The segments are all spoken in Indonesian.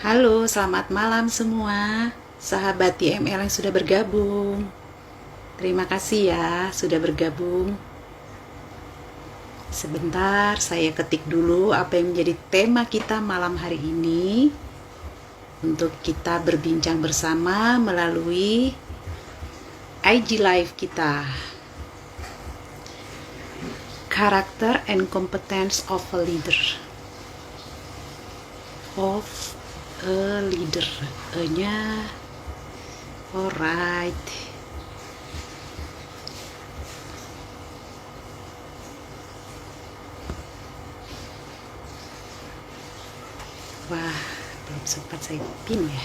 Halo, selamat malam semua sahabat TML yang sudah bergabung. Terima kasih ya sudah bergabung. Sebentar saya ketik dulu apa yang menjadi tema kita malam hari ini untuk kita berbincang bersama melalui IG Live kita. Character and competence of a leader. Of a leader, E-nya alright. Wah, belum sempat saya pin ya.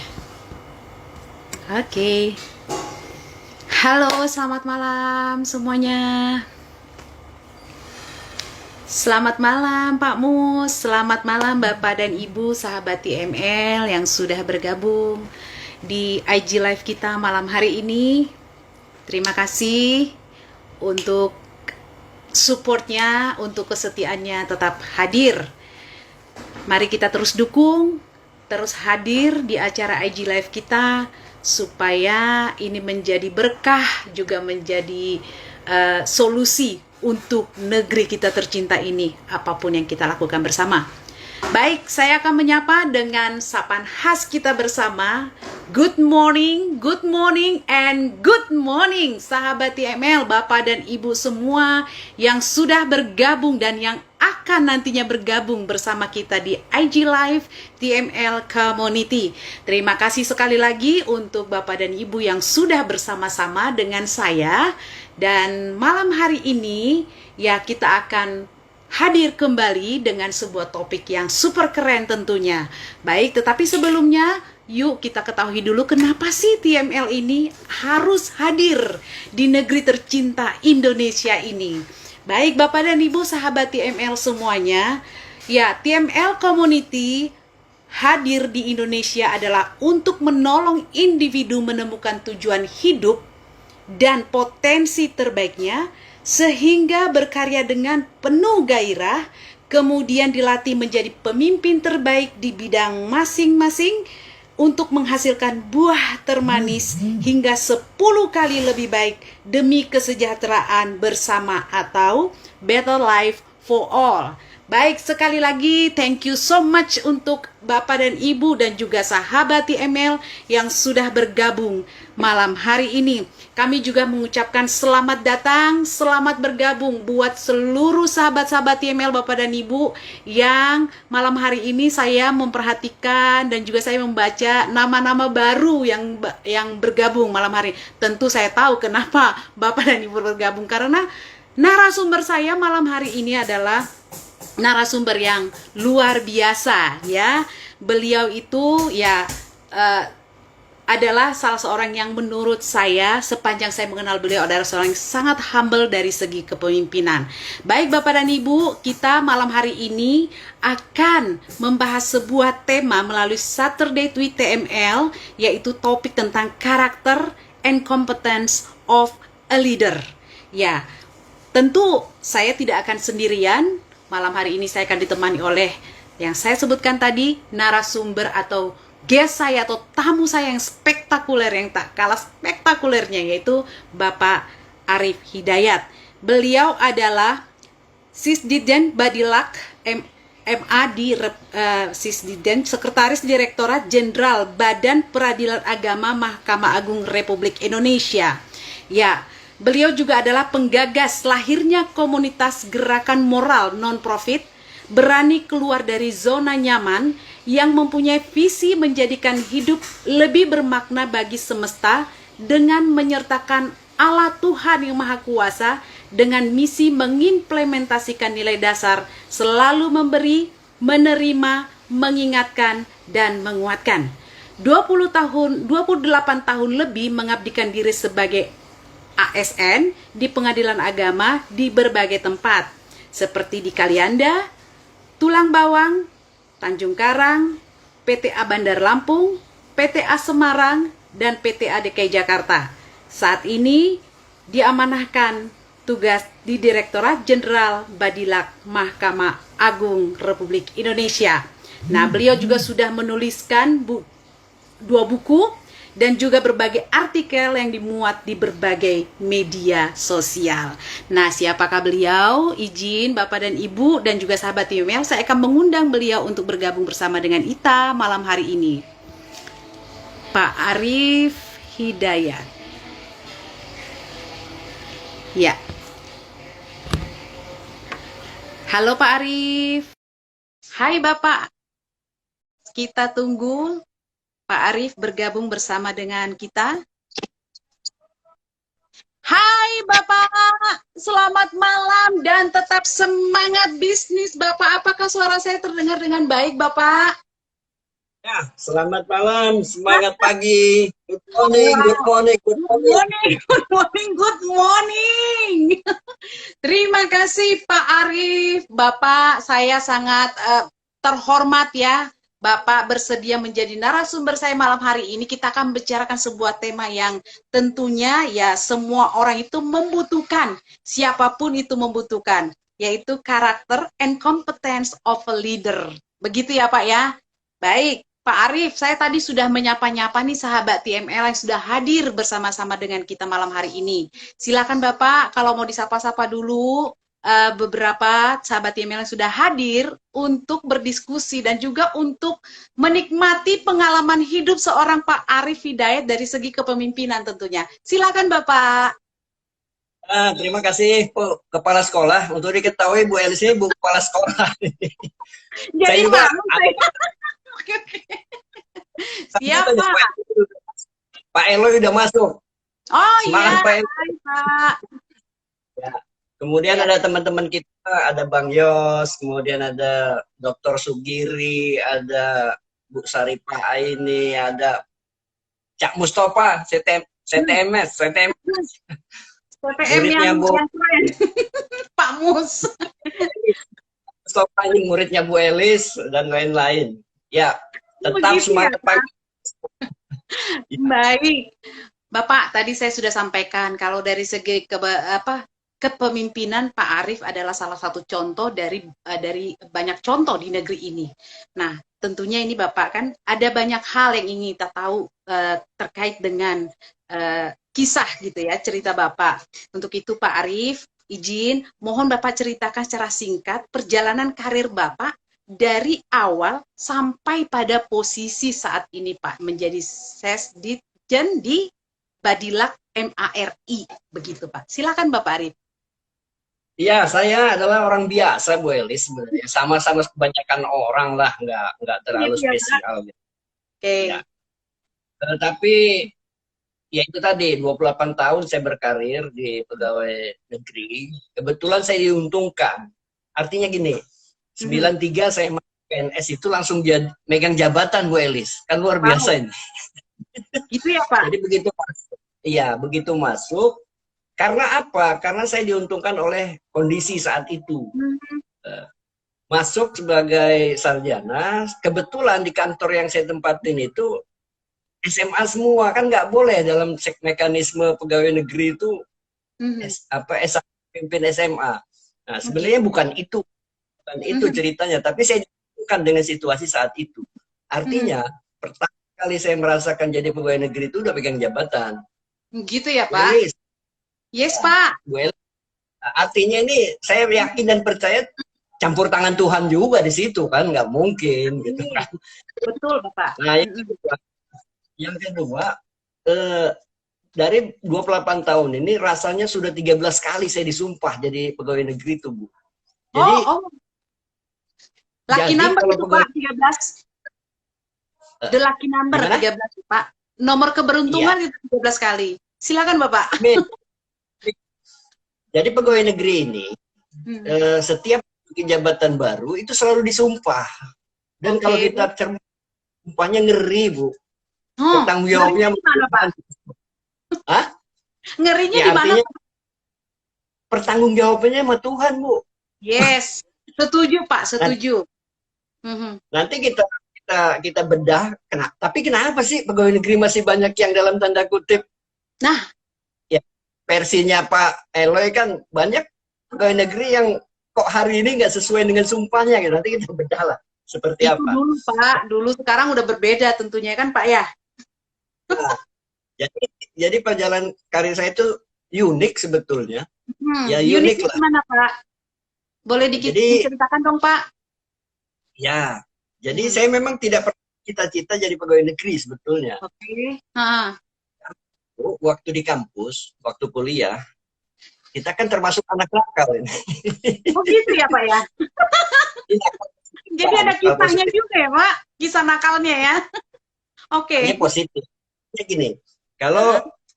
Oke. Halo, selamat malam semuanya. Selamat malam Pak Mus, selamat malam Bapak dan Ibu sahabat TML yang sudah bergabung di IG Live kita malam hari ini. Terima kasih untuk supportnya, untuk kesetiaannya tetap hadir. Mari kita terus dukung, terus hadir di acara IG Live kita supaya ini menjadi berkah, juga menjadi solusi untuk negeri kita tercinta ini, apapun yang kita lakukan bersama. Baik, saya akan menyapa dengan sapaan khas kita bersama. Good morning, and good morning sahabat TML, Bapak dan Ibu semua yang sudah bergabung dan yang akan nantinya bergabung bersama kita di IG Live TML Community. Terima kasih sekali lagi untuk Bapak dan Ibu yang sudah bersama-sama dengan saya. Dan malam hari ini ya kita akan hadir kembali dengan sebuah topik yang super keren tentunya. Baik, tetapi sebelumnya yuk kita ketahui dulu kenapa sih TML ini harus hadir di negeri tercinta Indonesia ini. Baik Bapak dan Ibu sahabat TML semuanya, ya TML Community hadir di Indonesia adalah untuk menolong individu menemukan tujuan hidup dan potensi terbaiknya sehingga berkarya dengan penuh gairah, kemudian dilatih menjadi pemimpin terbaik di bidang masing-masing untuk menghasilkan buah termanis hingga 10 kali lebih baik demi kesejahteraan bersama atau better life for all. Baik, sekali lagi thank you so much untuk Bapak dan Ibu dan juga sahabat TML yang sudah bergabung malam hari ini. Kami juga mengucapkan selamat datang, selamat bergabung buat seluruh sahabat-sahabat TML Bapak dan Ibu yang malam hari ini saya memperhatikan dan juga saya membaca nama-nama baru yang bergabung malam hari. Tentu saya tahu kenapa Bapak dan Ibu bergabung, karena narasumber saya malam hari ini adalah narasumber yang luar biasa ya. Beliau itu ya adalah salah seorang yang menurut saya sepanjang saya mengenal beliau adalah seorang yang sangat humble dari segi kepemimpinan. Baik Bapak dan Ibu, kita malam hari ini akan membahas sebuah tema melalui Saturday Tweet TML, yaitu topik tentang karakter and competence of a leader. Ya, tentu saya tidak akan sendirian. Malam hari ini saya akan ditemani oleh yang saya sebutkan tadi, narasumber atau guest saya atau tamu saya yang spektakuler, yang tak kalah spektakulernya, yaitu Bapak Arif Hidayat. Beliau adalah Sisdiden Badilak MA di Sisdiden, Sekretaris Direktorat Jenderal Badan Peradilan Agama Mahkamah Agung Republik Indonesia. Ya, beliau juga adalah penggagas lahirnya komunitas gerakan moral non-profit Berani Keluar dari Zona Nyaman yang mempunyai visi menjadikan hidup lebih bermakna bagi semesta dengan menyertakan Allah Tuhan yang Maha Kuasa dengan misi mengimplementasikan nilai dasar selalu memberi, menerima, mengingatkan, dan menguatkan. 28 tahun lebih mengabdikan diri sebagai ASN di pengadilan agama di berbagai tempat seperti di Kalianda, Tulang Bawang, Tanjung Karang, PTA Bandar Lampung, PTA Semarang, dan PTA DKI Jakarta. Saat ini diamanahkan tugas di Direktorat Jenderal Badilak Mahkamah Agung Republik Indonesia. Nah, beliau juga sudah menuliskan 2 buku dan juga berbagai artikel yang dimuat di berbagai media sosial. Nah, siapakah beliau? Izin Bapak dan Ibu dan juga sahabat TML, saya akan mengundang beliau untuk bergabung bersama dengan Ita malam hari ini. Pak Arif Hidayat. Ya. Halo Pak Arif. Hai Bapak. Kita tunggu Pak Arif bergabung bersama dengan kita. Hai Bapak, selamat malam dan tetap semangat bisnis Bapak. Apakah suara saya terdengar dengan baik Bapak? Ya, selamat malam, semangat pagi. Good morning, good morning, good morning. Good morning, good morning. Terima kasih Pak Arif. Bapak, saya sangat terhormat ya. Bapak bersedia menjadi narasumber saya malam hari ini. Kita akan membicarakan sebuah tema yang tentunya ya semua orang itu membutuhkan. Siapapun itu membutuhkan. Yaitu karakter and competence of a leader. Begitu ya Pak ya? Baik. Pak Arif, saya tadi sudah menyapa-nyapa nih sahabat TML yang sudah hadir bersama-sama dengan kita malam hari ini. Silakan Bapak, kalau mau disapa-sapa dulu beberapa sahabat TML yang sudah hadir untuk berdiskusi dan juga untuk menikmati pengalaman hidup seorang Pak Arif Hidayat dari segi kepemimpinan tentunya. Silakan Bapak. Terima kasih Bu Kepala Sekolah. Untuk diketahui Bu Elis ini Bu Kepala Sekolah. Jadi Saya juga siapa? Pak Eloy udah masuk. Oh Semangat, iya, Pak hai Pak. Ya. Kemudian ada teman-teman kita, ada Bang Yos, kemudian ada Dr. Sugiri, ada Bu Saripah Aini, ada Cak Mustafa, CTMS, PPM muridnya yang Bu keren. Pak Mus. Mustafa ini muridnya Bu Elis dan lain-lain. Ya, tetap Begitu semangat ya, pagi. Baik. Bapak, tadi saya sudah sampaikan kalau dari segi kepemimpinan Pak Arif adalah salah satu contoh dari banyak contoh di negeri ini. Nah, tentunya ini Bapak kan ada banyak hal yang ingin kita tahu terkait dengan kisah gitu ya, cerita Bapak. Untuk itu Pak Arif, izin mohon Bapak ceritakan secara singkat perjalanan karir Bapak dari awal sampai pada posisi saat ini Pak, menjadi Sesditjen di Badilak MARI, begitu Pak. Silakan Bapak Arif. Iya, saya adalah orang biasa Bu Elis sebenarnya. Sama-sama kebanyakan orang lah, nggak terlalu Iya, spesial. Oke. Ya. Tapi ya itu tadi, 28 tahun saya berkarir di pegawai negeri. Kebetulan saya diuntungkan. Artinya gini, 93 saya masuk PNS itu langsung megang jabatan Bu Elis. Kan luar biasa ini. Gitu ya Pak? Jadi begitu masuk. Iya, begitu masuk. Karena apa? Karena saya diuntungkan oleh kondisi saat itu. Masuk sebagai sarjana, kebetulan di kantor yang saya tempatin itu SMA semua, kan nggak boleh dalam mekanisme pegawai negeri itu S1 pimpin SMA. Nah, sebenarnya bukan itu ceritanya, tapi saya diuntungkan dengan situasi saat itu. Artinya pertama kali saya merasakan jadi pegawai negeri itu udah pegang jabatan. Gitu ya Pak? Yes Pak. Artinya ini saya yakin dan percaya campur tangan Tuhan juga di situ kan, nggak mungkin gitu kan. Betul Bapak. Nah yang kedua dari 28 tahun ini rasanya sudah 13 kali saya disumpah jadi pegawai negeri itu Bu. Jadi lucky number itu Pak 13. The lucky number gimana? 13 Pak. Nomor keberuntungan itu 13 kali. Silakan Bapak. Jadi pegawai negeri ini setiap jabatan baru itu selalu disumpah. Dan kalau kita cermat, sumpahnya ngeri Bu. Tanggung jawabnya mana Pak? Hah? Ngerinya Ya, di mana? Pertanggung jawabannya sama Tuhan Bu. Yes, setuju Pak, setuju. Nanti kita bedah. Tapi kenapa sih pegawai negeri masih banyak yang dalam tanda kutip? Nah, ya versinya Pak Eloy kan banyak pegawai negeri yang kok hari ini nggak sesuai dengan sumpahnya gitu. Nanti kita bedah lah. Seperti Itu apa? dulu Pak, dulu, sekarang udah berbeda tentunya kan Pak ya. Nah, jadi perjalanan karir saya itu unik sebetulnya. Ya unik Uniknya lah. gimana Pak? Boleh Jadi diceritakan dong Pak? ya, jadi Hmm, saya memang tidak pernah cita-cita jadi pegawai negeri sebetulnya. oke. Ah, Waktu di kampus, waktu kuliah, kita kan termasuk anak nakal ini. oh gitu ya Pak ya. Ini Jadi ada nakal kisahnya positif, juga ya Pak, kisah nakalnya ya. ini Oke. positif. Ini gini, Ah, kalau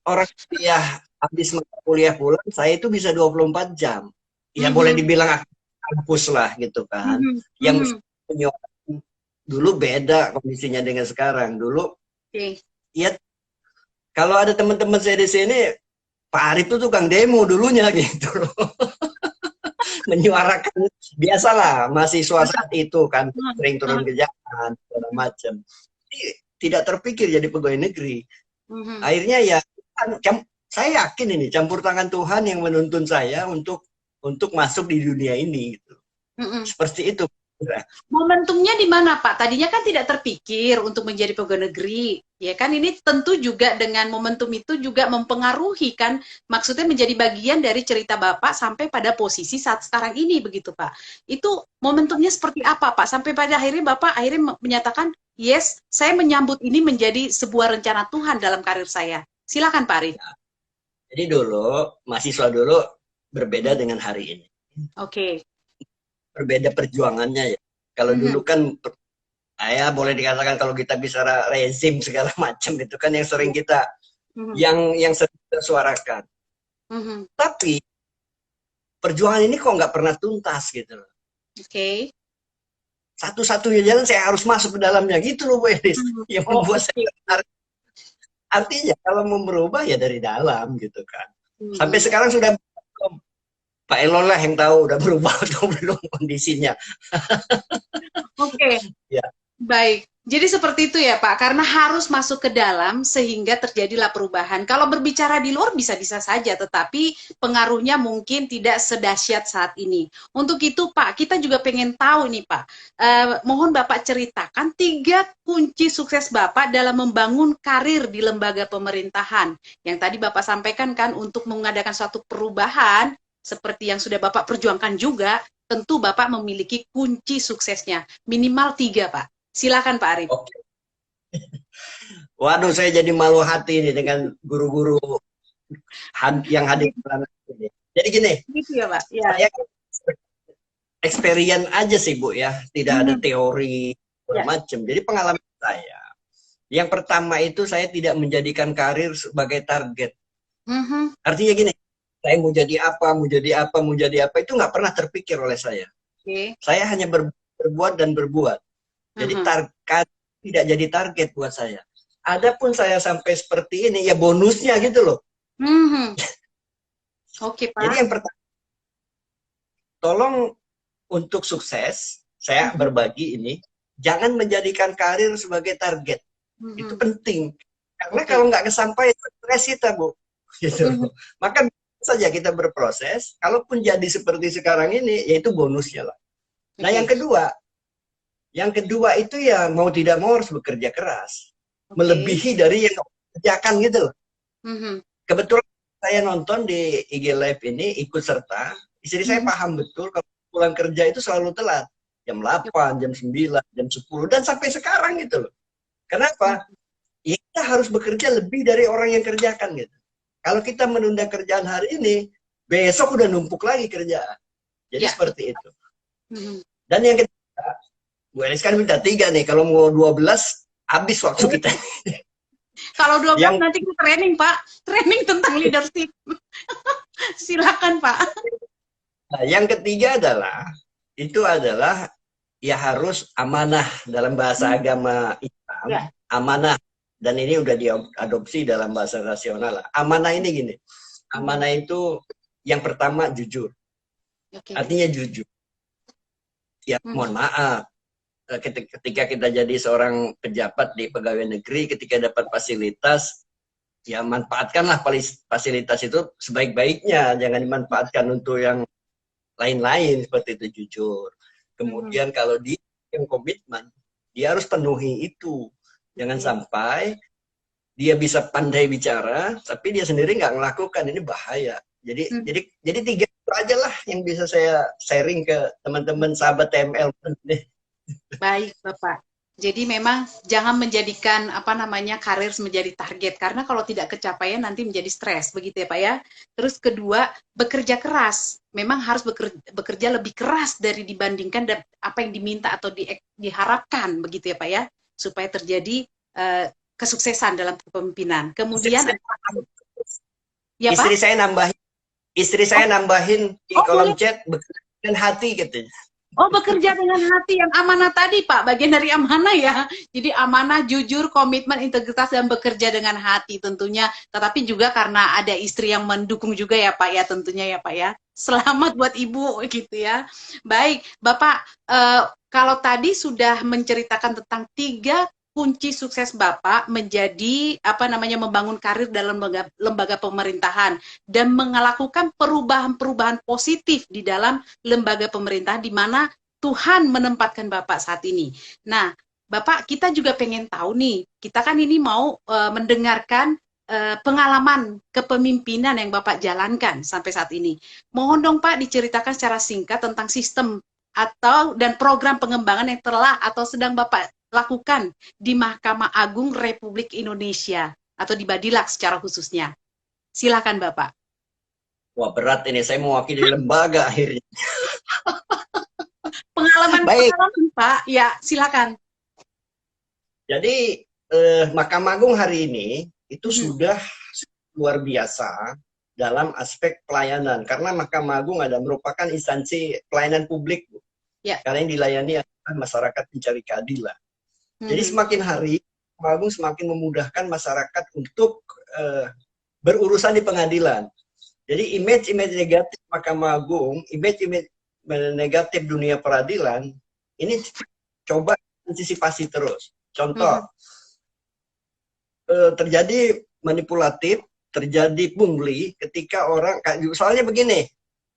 orang kuliah habis kuliah pulang, saya itu bisa 24 jam. Ya boleh mhm, dibilang aktif kampus lah gitu kan. mhm, Yang mhm. dulu beda kondisinya dengan sekarang. Dulu Oke. ya kalau ada teman-teman saya di sini, Pak Arif tuh tukang demo dulunya gitu loh. Menyuarakan biasalah mahasiswa saat itu kan Ah, sering turun ah, ke jalan segala macam. Jadi, tidak terpikir jadi pegawai negeri. mhm. Akhirnya ya saya yakin ini campur tangan Tuhan yang menuntun saya untuk masuk di dunia ini gitu. Mhm. Seperti itu. Momentumnya di mana, Pak? Tadinya kan tidak terpikir untuk menjadi pegawai negeri. Ya kan ini tentu juga dengan momentum itu juga mempengaruhi kan, maksudnya menjadi bagian dari cerita Bapak sampai pada posisi saat sekarang ini begitu, Pak. Itu momentumnya seperti apa, Pak? Sampai pada akhirnya Bapak akhirnya menyatakan, "Yes, saya menyambut ini menjadi sebuah rencana Tuhan dalam karir saya." Silakan, Pak Arif. Jadi dulu mahasiswa dulu berbeda dengan hari ini. Oke. Berbeda perjuangannya ya. Kalau dulu Mhm. kan saya boleh dikatakan kalau kita bicara rezim segala macam itu kan yang sering kita Mhm. yang sering kita suarakan. Mhm. Tapi perjuangan ini kok nggak pernah tuntas gitu loh. Oke. Satu-satunya jalan saya harus masuk ke dalamnya gitu loh Bu Elis. Mhm. Yang Oh, membuat saya oke. tertarik. Artinya kalau mau berubah ya dari dalam gitu kan. Sampai Mhm. sekarang sudah Pak Elon lah yang tahu udah berubah atau belum kondisinya. Oke. Ya, Baik, jadi seperti itu ya Pak, karena harus masuk ke dalam sehingga terjadilah perubahan. Kalau berbicara di luar bisa-bisa saja, tetapi pengaruhnya mungkin tidak sedahsyat saat ini. Untuk itu Pak, kita juga pengen tahu nih Pak, mohon Bapak ceritakan 3 kunci sukses Bapak dalam membangun karir di lembaga pemerintahan. Yang tadi Bapak sampaikan kan untuk mengadakan suatu perubahan, seperti yang sudah Bapak perjuangkan juga, tentu Bapak memiliki kunci suksesnya. Minimal 3 Pak. Silakan Pak Arif. oke. Waduh, saya jadi malu hati nih dengan guru-guru yang hadir di sana ini. Jadi gini, Gitu ya Pak. Ya. saya experience aja sih Bu ya, tidak ada Mhm. teori segala Ya. macam. Jadi pengalaman saya, yang pertama itu saya tidak menjadikan karir sebagai target. Mhm. Artinya gini, saya mau jadi apa, mau jadi apa, mau jadi apa itu nggak pernah terpikir oleh saya. Oke. Saya hanya berbuat dan berbuat. Jadi Mhm. tidak jadi target buat saya. Adapun saya sampai seperti ini ya bonusnya gitu loh. Mhm. Oke Jadi Pak. yang pertama, tolong untuk sukses, saya Mhm. berbagi ini, jangan menjadikan karir sebagai target. Itu Mhm. penting. Karena Oke. kalau nggak kesampaian, stres kita, Bu. Gitu. Mhm. Maka saja kita berproses, kalaupun jadi seperti sekarang ini, yaitu bonusnya lah. Nah, Oke. yang kedua itu ya mau tidak mau harus bekerja keras. Oke. Melebihi dari yang kerjakan gitu loh. Mhm. Kebetulan saya nonton di IG Live ini, ikut serta, istri saya Mhm. paham betul kalau pulang kerja itu selalu telat. Jam 8, jam 9, jam 10, dan sampai sekarang gitu loh. Kenapa? Mhm. Ya, kita harus bekerja lebih dari orang yang kerjakan gitu. Kalau kita menunda kerjaan hari ini, besok udah numpuk lagi kerjaan. Jadi Ya. seperti itu. Mhm. Dan yang ketiga, Bu Elis kan minta 3 nih, kalau mau 12, habis waktu kita. Kalau 12 Yang nanti kita training Pak, training tentang leadership. Silakan Pak. yang ketiga adalah ya harus amanah dalam bahasa Mhm. agama Islam, Ya. amanah, dan ini udah diadopsi dalam bahasa nasional. Amanah ini gini, Mhm. amanah itu yang pertama jujur, Oke. artinya jujur. Ya mohon Mhm. maaf, ketika kita jadi seorang pejabat di pegawai negeri, ketika dapat fasilitas, ya manfaatkanlah fasilitas itu sebaik-baiknya, jangan dimanfaatkan untuk yang lain-lain, seperti itu, jujur. Mhm. Kemudian kalau di yang komitmen, dia harus penuhi itu. Jangan Oke. sampai dia bisa pandai bicara, tapi dia sendiri nggak melakukan, ini bahaya. Jadi Hmm. jadi tiga itu aja lah yang bisa saya sharing ke teman-teman sahabat TML. Baik, Bapak. Jadi memang jangan menjadikan apa namanya karir menjadi target karena kalau tidak kecapaian nanti menjadi stres begitu ya Pak ya. Terus kedua, bekerja keras. Memang harus bekerja lebih keras dari dibandingkan dan apa yang diminta atau diharapkan begitu ya Pak ya, supaya terjadi kesuksesan dalam kepemimpinan. Istri Kemudian saya, ya istri Pak? saya nambahin, istri Oh, saya nambahin di oh boleh. kolom chat bekerja dengan hati katanya. Oh, bekerja dengan hati yang amanah tadi, Pak. Bagian dari amanah ya. Jadi amanah, jujur, komitmen, integritas, dan bekerja dengan hati tentunya. Tetapi juga karena ada istri yang mendukung juga ya, Pak ya, tentunya ya, Pak ya. Selamat buat Ibu gitu ya. Baik, Bapak, kalau tadi sudah menceritakan tentang 3 kunci sukses Bapak menjadi apa namanya membangun karir dalam lembaga pemerintahan dan melakukan perubahan-perubahan positif di dalam lembaga pemerintahan di mana Tuhan menempatkan Bapak saat ini. Nah, Bapak kita juga pengen tahu nih, kita kan ini mau mendengarkan pengalaman kepemimpinan yang Bapak jalankan sampai saat ini. Mohon dong Pak diceritakan secara singkat tentang sistem atau dan program pengembangan yang telah atau sedang Bapak lakukan di Mahkamah Agung Republik Indonesia atau di Badilak secara khususnya. Silakan Bapak. Wah berat ini, saya mewakili lembaga akhirnya. Baik, Pengalaman Pak, ya silakan. jadi Mahkamah Agung hari ini itu sudah luar biasa dalam aspek pelayanan. Karena Mahkamah Agung merupakan instansi pelayanan publik, Bu. Ya. Karena yang dilayani adalah masyarakat pencari keadilan. Jadi semakin hari Mahkamah Agung semakin memudahkan masyarakat untuk berurusan di pengadilan. Jadi image-image negatif Mahkamah Agung, image-image negatif dunia peradilan, ini coba antisipasi terus. Contoh, terjadi manipulatif, terjadi pungli ketika orang, soalnya begini,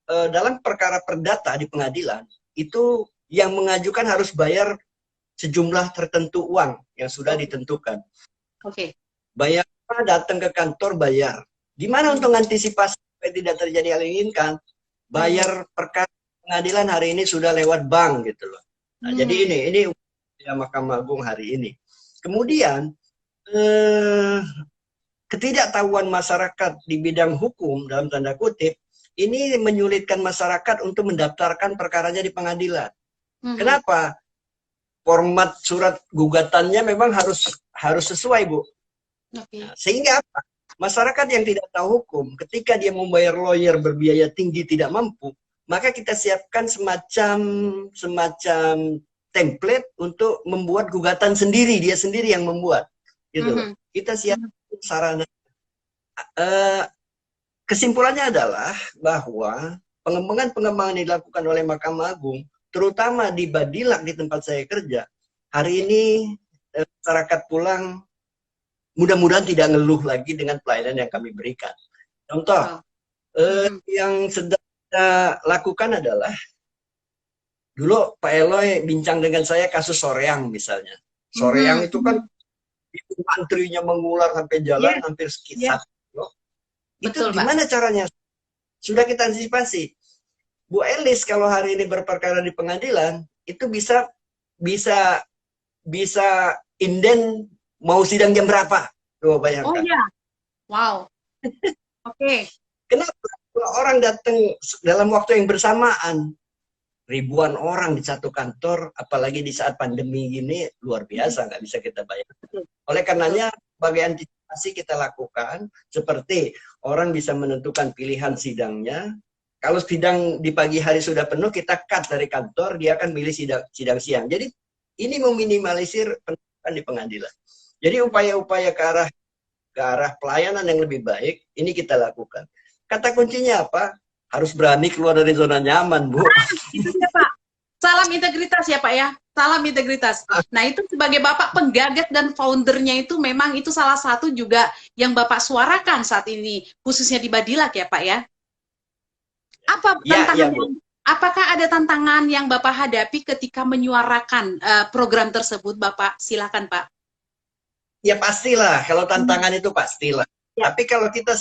dalam perkara perdata di pengadilan, itu yang mengajukan harus bayar sejumlah tertentu uang yang sudah ditentukan. Oke. Bayar, datang ke kantor bayar. Gimana untuk antisipasi supaya tidak terjadi hal yang diinginkan? Bayar perkara pengadilan hari ini sudah lewat bank gitu loh. Nah, jadi ini Mahkamah Agung hari ini. Kemudian ketidaktahuan masyarakat di bidang hukum dalam tanda kutip ini menyulitkan masyarakat untuk mendaftarkan perkaranya di pengadilan. Kenapa? Format surat gugatannya memang harus sesuai, Bu. Nah, sehingga apa? Masyarakat yang tidak tahu hukum, ketika dia membayar lawyer berbiaya tinggi tidak mampu, maka kita siapkan semacam template untuk membuat gugatan sendiri, dia sendiri yang membuat. Gitu. Kita siapkan sarana. Kesimpulannya adalah bahwa pengembangan yang dilakukan oleh Mahkamah Agung, terutama di Badilak di tempat saya kerja, hari ini masyarakat pulang mudah-mudahan tidak ngeluh lagi dengan pelayanan yang kami berikan. Contoh, yang sedang kita lakukan adalah, dulu Pak Eloy bincang dengan saya kasus Soreang misalnya. Soreang itu kan antrinya mengular sampai jalan hampir sekitar. Itu gimana caranya? Sudah kita antisipasi. Bu Elis kalau hari ini berperkara di pengadilan, itu bisa inden mau sidang jam berapa? Coba bayangkan. Oh ya, wow. Oke. Kenapa? Kalau orang datang dalam waktu yang bersamaan, ribuan orang di satu kantor, apalagi di saat pandemi gini, luar biasa, nggak bisa kita bayangkan. Oleh karenanya, sebagai antisipasi kita lakukan, seperti orang bisa menentukan pilihan sidangnya. Kalau sidang di pagi hari sudah penuh, kita cut dari kantor, dia akan milih sidang siang. Jadi ini meminimalisir penumpukan di pengadilan. Jadi upaya-upaya ke arah pelayanan yang lebih baik, ini kita lakukan. Kata kuncinya apa? Harus berani keluar dari zona nyaman, Bu. Itu ya, Pak. Salam integritas ya, Pak ya. Salam integritas. Nah, itu sebagai Bapak penggagas dan foundernya itu memang itu salah satu juga yang Bapak suarakan saat ini, khususnya di Badilak ya, Pak ya. Apa tantangan apakah ada tantangan yang Bapak hadapi ketika menyuarakan program tersebut, Bapak? Silakan, Pak. Ya pastilah, kalau tantangan itu pastilah. Ya. Tapi kalau kita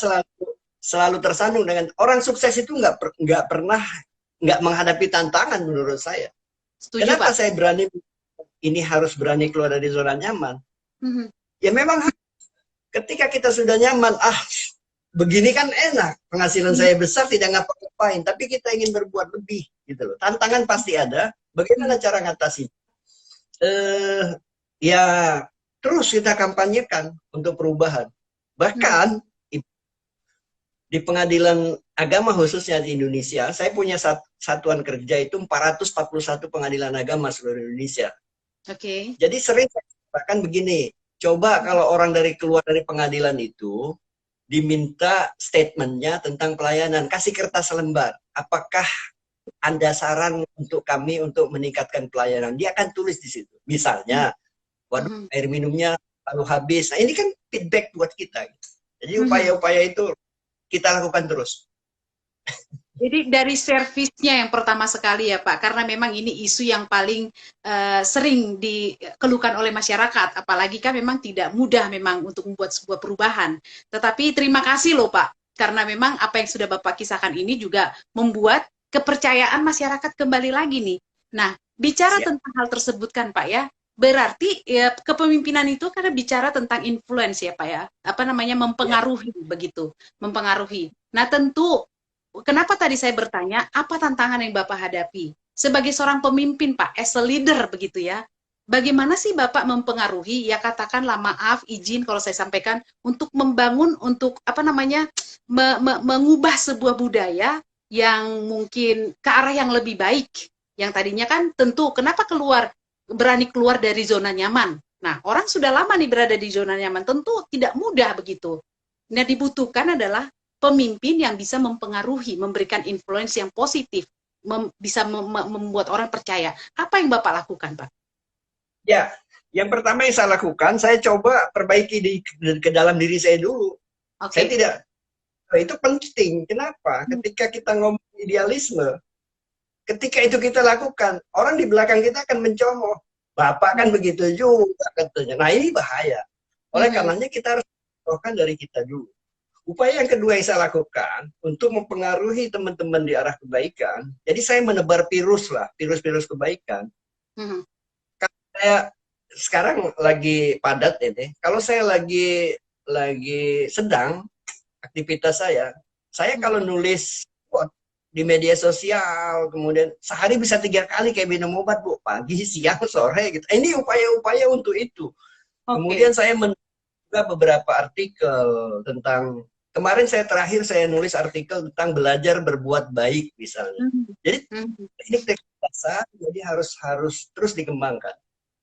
selalu tersandung dengan orang sukses itu nggak pernah nggak menghadapi tantangan menurut saya. Setuju, Kenapa Pak? saya ini harus berani keluar dari zona nyaman? Mhm. Ya memang ketika kita sudah nyaman, begini kan enak, penghasilan saya besar tidak ngapa-ngapain, tapi kita ingin berbuat lebih gitu loh. Tantangan pasti ada. Bagaimana cara ngatasi? Ya terus kita kampanyekan untuk perubahan. Bahkan di pengadilan agama khususnya di Indonesia, saya punya satuan kerja itu 441 pengadilan agama seluruh Indonesia. Oke. Jadi sering saya katakan begini, coba kalau orang keluar dari pengadilan itu diminta statementnya tentang pelayanan, kasih kertas lembar. Apakah Anda saran untuk kami untuk meningkatkan pelayanan? Dia akan tulis di situ. Misalnya, waduh, air minumnya lalu habis. Nah, ini kan feedback buat kita. Jadi upaya-upaya itu kita lakukan terus. Jadi dari servisnya yang pertama sekali ya Pak, karena memang ini isu yang paling sering dikeluhkan oleh masyarakat, apalagi kan memang tidak mudah memang untuk membuat sebuah perubahan. Tetapi terima kasih loh Pak, karena memang apa yang sudah Bapak kisahkan ini juga membuat kepercayaan masyarakat kembali lagi nih. Nah, bicara tentang hal tersebut kan Pak ya, berarti ya, kepemimpinan itu karena bicara tentang influence ya Pak ya, apa namanya mempengaruhi begitu, mempengaruhi. Nah tentu, kenapa tadi saya bertanya, apa tantangan yang Bapak hadapi? Sebagai seorang pemimpin Pak, as a leader begitu ya, bagaimana sih Bapak mempengaruhi, ya katakanlah maaf, izin kalau saya sampaikan, untuk membangun, untuk apa namanya, mengubah sebuah budaya yang mungkin ke arah yang lebih baik. Yang tadinya kan tentu, kenapa berani keluar dari zona nyaman? Nah, orang sudah lama nih berada di zona nyaman, tentu tidak mudah begitu. Nah, dibutuhkan adalah pemimpin yang bisa mempengaruhi, memberikan influence yang positif, bisa membuat orang percaya. Apa yang Bapak lakukan, Pak? Ya, yang pertama yang saya lakukan, saya coba perbaiki ke dalam diri saya dulu. Saya tidak, itu penting. Kenapa? Ketika kita ngomong idealisme, ketika itu kita lakukan, orang di belakang kita akan mencomot. Bapak kan begitu juga katanya. Nah ini bahaya. Oleh karenanya kita harus melakukan dari kita dulu. Upaya yang kedua yang saya lakukan untuk mempengaruhi teman-teman di arah kebaikan, jadi saya menebar virus kebaikan. Kalau saya sekarang lagi padat ini, kalau saya lagi sedang aktivitas saya kalau nulis di media sosial, kemudian sehari bisa 3 kali kayak minum obat, Bu, pagi, siang, sore gitu. Ini upaya-upaya untuk itu. Kemudian saya juga beberapa artikel tentang, kemarin terakhir saya nulis artikel tentang belajar berbuat baik misalnya. Jadi teknik dasar jadi harus terus dikembangkan.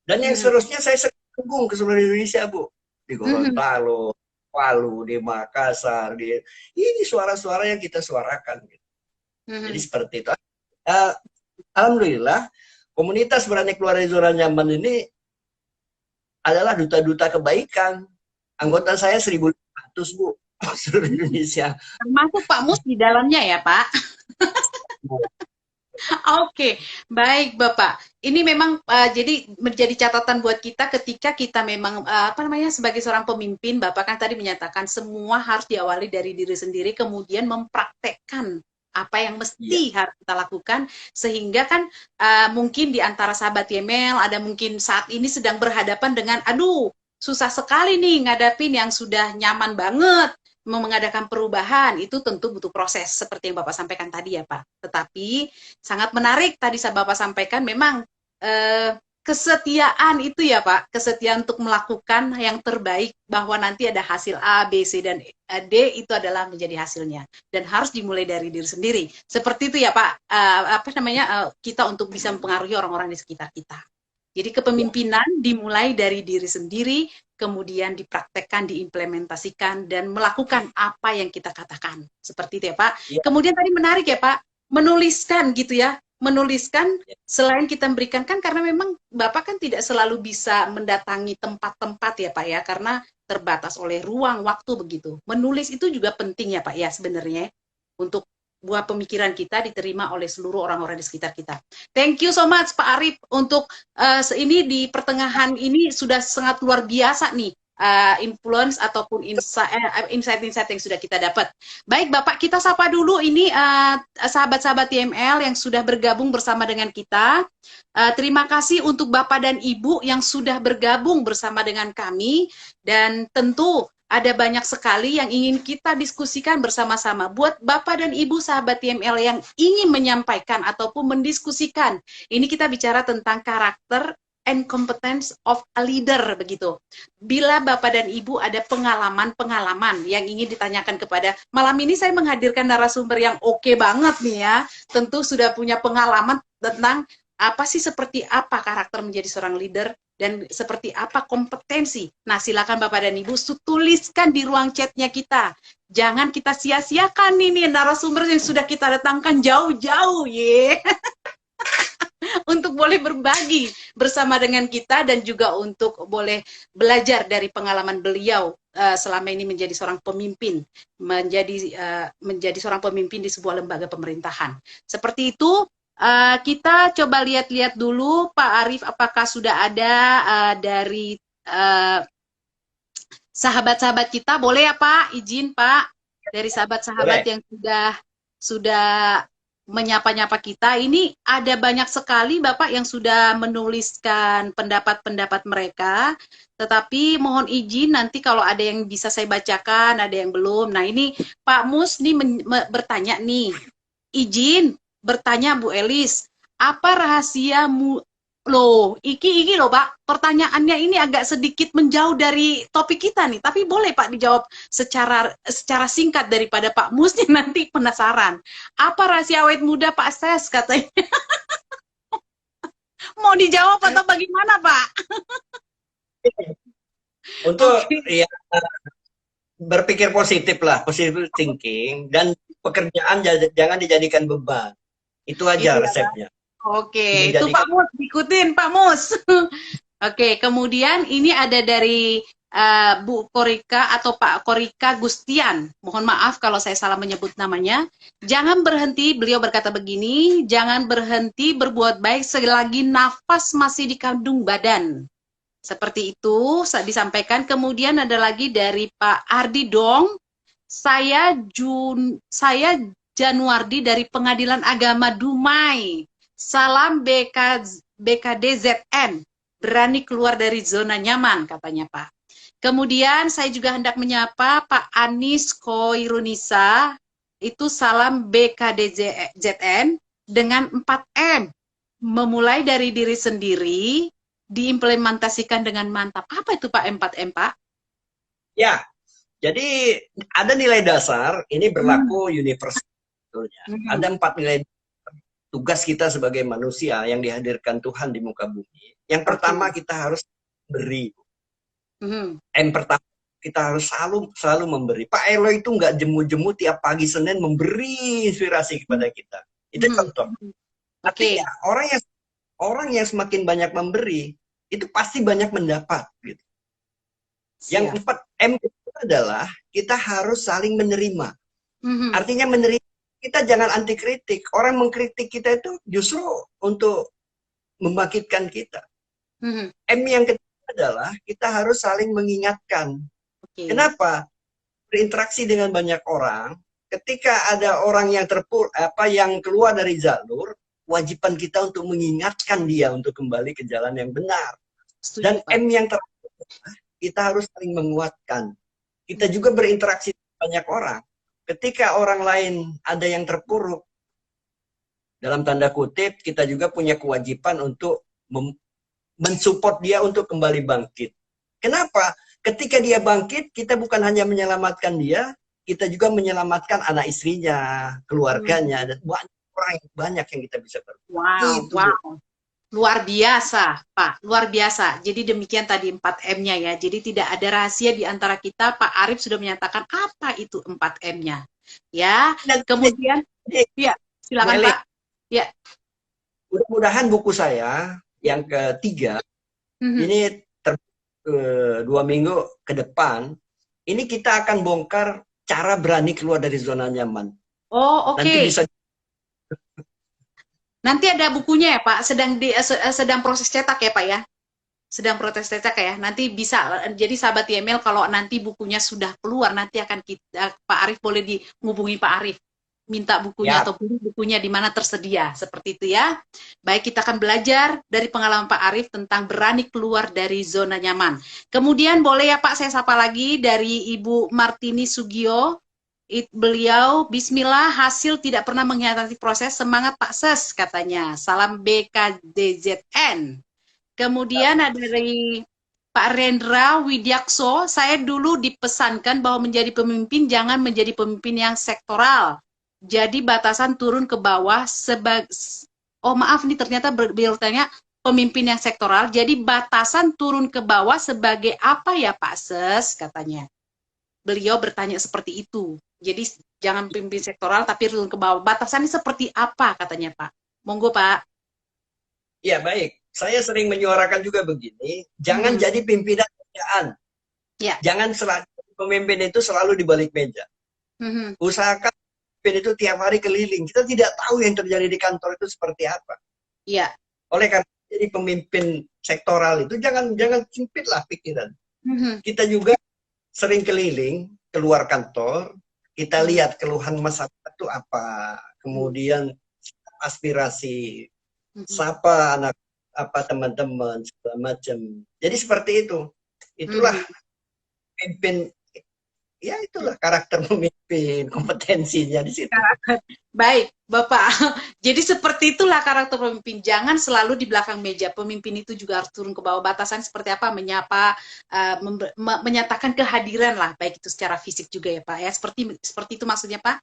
Dan yang seterusnya saya sering ke seluruh Indonesia, Bu. Di Gorontalo, Palu, di Makassar, ini suara-suara yang kita suarakan. Gitu. Jadi seperti itu. Alhamdulillah, komunitas berani keluar dari zona nyaman ini adalah duta-duta kebaikan. Anggota saya 1.500, Bu, seluruh Indonesia. Termasuk Pak Mus di dalamnya ya, Pak? Oke, baik Bapak. Ini memang jadi menjadi catatan buat kita ketika kita memang sebagai seorang pemimpin, Bapak kan tadi menyatakan semua harus diawali dari diri sendiri, kemudian mempraktekkan apa yang mesti harus kita lakukan, sehingga kan mungkin di antara sahabat YML ada mungkin saat ini sedang berhadapan dengan, aduh susah sekali nih ngadapin yang sudah nyaman banget, mengadakan perubahan, itu tentu butuh proses seperti yang Bapak sampaikan tadi ya Pak. Tetapi sangat menarik tadi Bapak sampaikan, memang kesetiaan itu ya Pak, kesetiaan untuk melakukan yang terbaik, bahwa nanti ada hasil A, B, C, dan D, itu adalah menjadi hasilnya. Dan harus dimulai dari diri sendiri. Seperti itu ya Pak, kita untuk bisa mempengaruhi orang-orang di sekitar kita. Jadi kepemimpinan dimulai dari diri sendiri, kemudian dipraktekkan, diimplementasikan, dan melakukan apa yang kita katakan. Seperti itu ya Pak. Kemudian tadi menarik ya Pak, menuliskan gitu ya, menuliskan selain kita memberikan, kan karena memang Bapak kan tidak selalu bisa mendatangi tempat-tempat ya Pak ya, karena terbatas oleh ruang, waktu begitu. Menulis itu juga penting ya Pak ya sebenarnya, untuk buah pemikiran kita diterima oleh seluruh orang-orang di sekitar kita. Thank you so much Pak Arif untuk ini di pertengahan ini sudah sangat luar biasa nih influence ataupun insight-insight yang sudah kita dapat. Baik Bapak, kita sapa dulu ini sahabat-sahabat TML yang sudah bergabung bersama dengan kita. Terima kasih untuk Bapak dan Ibu yang sudah bergabung bersama dengan kami, dan tentu ada banyak sekali yang ingin kita diskusikan bersama-sama. Buat Bapak dan Ibu sahabat TML yang ingin menyampaikan ataupun mendiskusikan, ini kita bicara tentang karakter and competence of a leader, begitu. Bila Bapak dan Ibu ada pengalaman-pengalaman yang ingin ditanyakan kepada, malam ini saya menghadirkan narasumber yang oke banget nih ya, tentu sudah punya pengalaman tentang apa sih, seperti apa karakter menjadi seorang leader, dan seperti apa kompetensi. Nah, silakan Bapak dan Ibu tuliskan di ruang chatnya kita. Jangan kita sia-siakan ini narasumber yang sudah kita datangkan jauh-jauh, untuk boleh berbagi bersama dengan kita, dan juga untuk boleh belajar dari pengalaman beliau selama ini menjadi seorang pemimpin, menjadi seorang pemimpin di sebuah lembaga pemerintahan. Seperti itu. Kita coba lihat-lihat dulu Pak Arif, apakah sudah ada dari sahabat-sahabat kita. Boleh ya Pak, izin Pak, dari sahabat-sahabat yang sudah menyapa-nyapa kita. Ini ada banyak sekali Bapak yang sudah menuliskan pendapat-pendapat mereka, tetapi mohon izin nanti kalau ada yang bisa saya bacakan, ada yang belum. Nah ini Pak Mus nih bertanya nih, izin bertanya Bu Elis, apa rahasiamu? Loh, iki loh Pak, pertanyaannya ini agak sedikit menjauh dari topik kita nih, tapi boleh Pak dijawab secara singkat daripada Pak Mus nih nanti penasaran. Apa rahasia awet muda Pak Ses katanya? Mau dijawab atau bagaimana Pak? Untuk ya berpikir positif lah, positive thinking, dan pekerjaan jangan dijadikan beban. Itu aja resepnya. Oke, itu Pak Mus, ikutin Pak Mus. Oke, kemudian ini ada dari Bu Korika atau Pak Korika Gustian. Mohon maaf kalau saya salah menyebut namanya. Jangan berhenti, beliau berkata begini, jangan berhenti berbuat baik selagi nafas masih di kandung badan. Seperti itu disampaikan. Kemudian ada lagi dari Pak Ardi Dong. Saya Januardi dari Pengadilan Agama Dumai. Salam BKDZN. Berani keluar dari zona nyaman, katanya Pak. Kemudian saya juga hendak menyapa Pak Anis Koirunisa. Itu salam BKDZN dengan 4M. Memulai dari diri sendiri, diimplementasikan dengan mantap. Apa itu Pak 4M, Pak? Ya, jadi ada nilai dasar, ini berlaku universal. Ada 4 nilai tugas kita sebagai manusia yang dihadirkan Tuhan di muka bumi. Yang pertama kita harus beri. Yang pertama kita harus selalu memberi. Pak Elo itu nggak jemu-jemu tiap pagi Senin memberi inspirasi kepada kita. Itu contoh. Tapi ya, orang yang semakin banyak memberi itu pasti banyak mendapat. Gitu. Yang 4M itu adalah kita harus saling menerima. Artinya menerima. Kita jangan anti kritik. Orang mengkritik kita itu justru untuk membangkitkan kita. M yang ketiga adalah kita harus saling mengingatkan. Kenapa? Berinteraksi dengan banyak orang. Ketika ada orang yang yang keluar dari jalur, kewajiban kita untuk mengingatkan dia untuk kembali ke jalan yang benar. Dan M yang terakhir, kita harus saling menguatkan. Kita juga berinteraksi dengan banyak orang. Ketika orang lain ada yang terpuruk, dalam tanda kutip, kita juga punya kewajiban untuk mensupport dia untuk kembali bangkit. Kenapa? Ketika dia bangkit, kita bukan hanya menyelamatkan dia, kita juga menyelamatkan anak istrinya, keluarganya, dan banyak yang kita bisa berbuat. Wow. Luar biasa, Pak. Luar biasa. Jadi demikian tadi 4M-nya ya. Jadi tidak ada rahasia di antara kita. Pak Arif sudah menyatakan apa itu 4M-nya. Ya. Dan kemudian, ya, silakan Pak. Ya. Mudah-mudahan buku saya yang ketiga, ini 2 minggu ke depan, ini kita akan bongkar cara berani keluar dari zona nyaman. Oh, Nanti oke. bisa. Nanti ada bukunya ya, Pak. Sedang proses cetak ya, Pak ya. Sedang proses cetak ya. Nanti bisa jadi sahabat email kalau nanti bukunya sudah keluar nanti akan kita Pak Arif boleh dihubungi Pak Arif minta bukunya Ya, atau beli bukunya di mana tersedia seperti itu ya. Baik, kita akan belajar dari pengalaman Pak Arif tentang berani keluar dari zona nyaman. Kemudian boleh ya Pak saya sapa lagi dari Ibu Martini Sugio. Beliau, Bismillah, hasil tidak pernah mengkhianati proses, semangat Pak Ses katanya. Salam BKDZN. Kemudian ada dari Pak Rendra Widyakso, saya dulu dipesankan bahwa menjadi pemimpin jangan menjadi pemimpin yang sektoral. Jadi batasan turun ke bawah sebagai oh maaf nih ternyata bertanya pemimpin yang sektoral. Jadi batasan turun ke bawah sebagai apa ya Pak Ses katanya. Beliau bertanya seperti itu. Jadi jangan pimpin sektoral tapi turun ke bawah. Batasannya seperti apa katanya Pak? Monggo Pak. ya baik. Saya sering menyuarakan juga begini, jangan Hmm. jadi pimpinan kerjaan. Ya. Jangan selalu pemimpin itu selalu di balik meja. Hmm. Usahakan pemimpin itu tiap hari keliling. Kita tidak tahu yang terjadi di kantor itu seperti apa. Ya. Oleh karena jadi pemimpin sektoral itu jangan jangan sempitlah pikiran. Hmm. Kita juga sering keliling keluar kantor, kita lihat keluhan masyarakat itu apa, kemudian aspirasi, Hmm. sapa anak apa teman-teman segala macam. Jadi seperti itu. Itulah Hmm. pemimpin, ya itulah karakter pemimpin, kompetensinya di situ. Baik, Bapak. Jadi seperti itulah karakter pemimpin. Jangan selalu di belakang meja. Pemimpin itu juga harus turun ke bawah. Batasan seperti apa? Menyapa, menyatakan kehadiran lah, baik itu secara fisik juga ya Pak. Ya, seperti itu maksudnya Pak.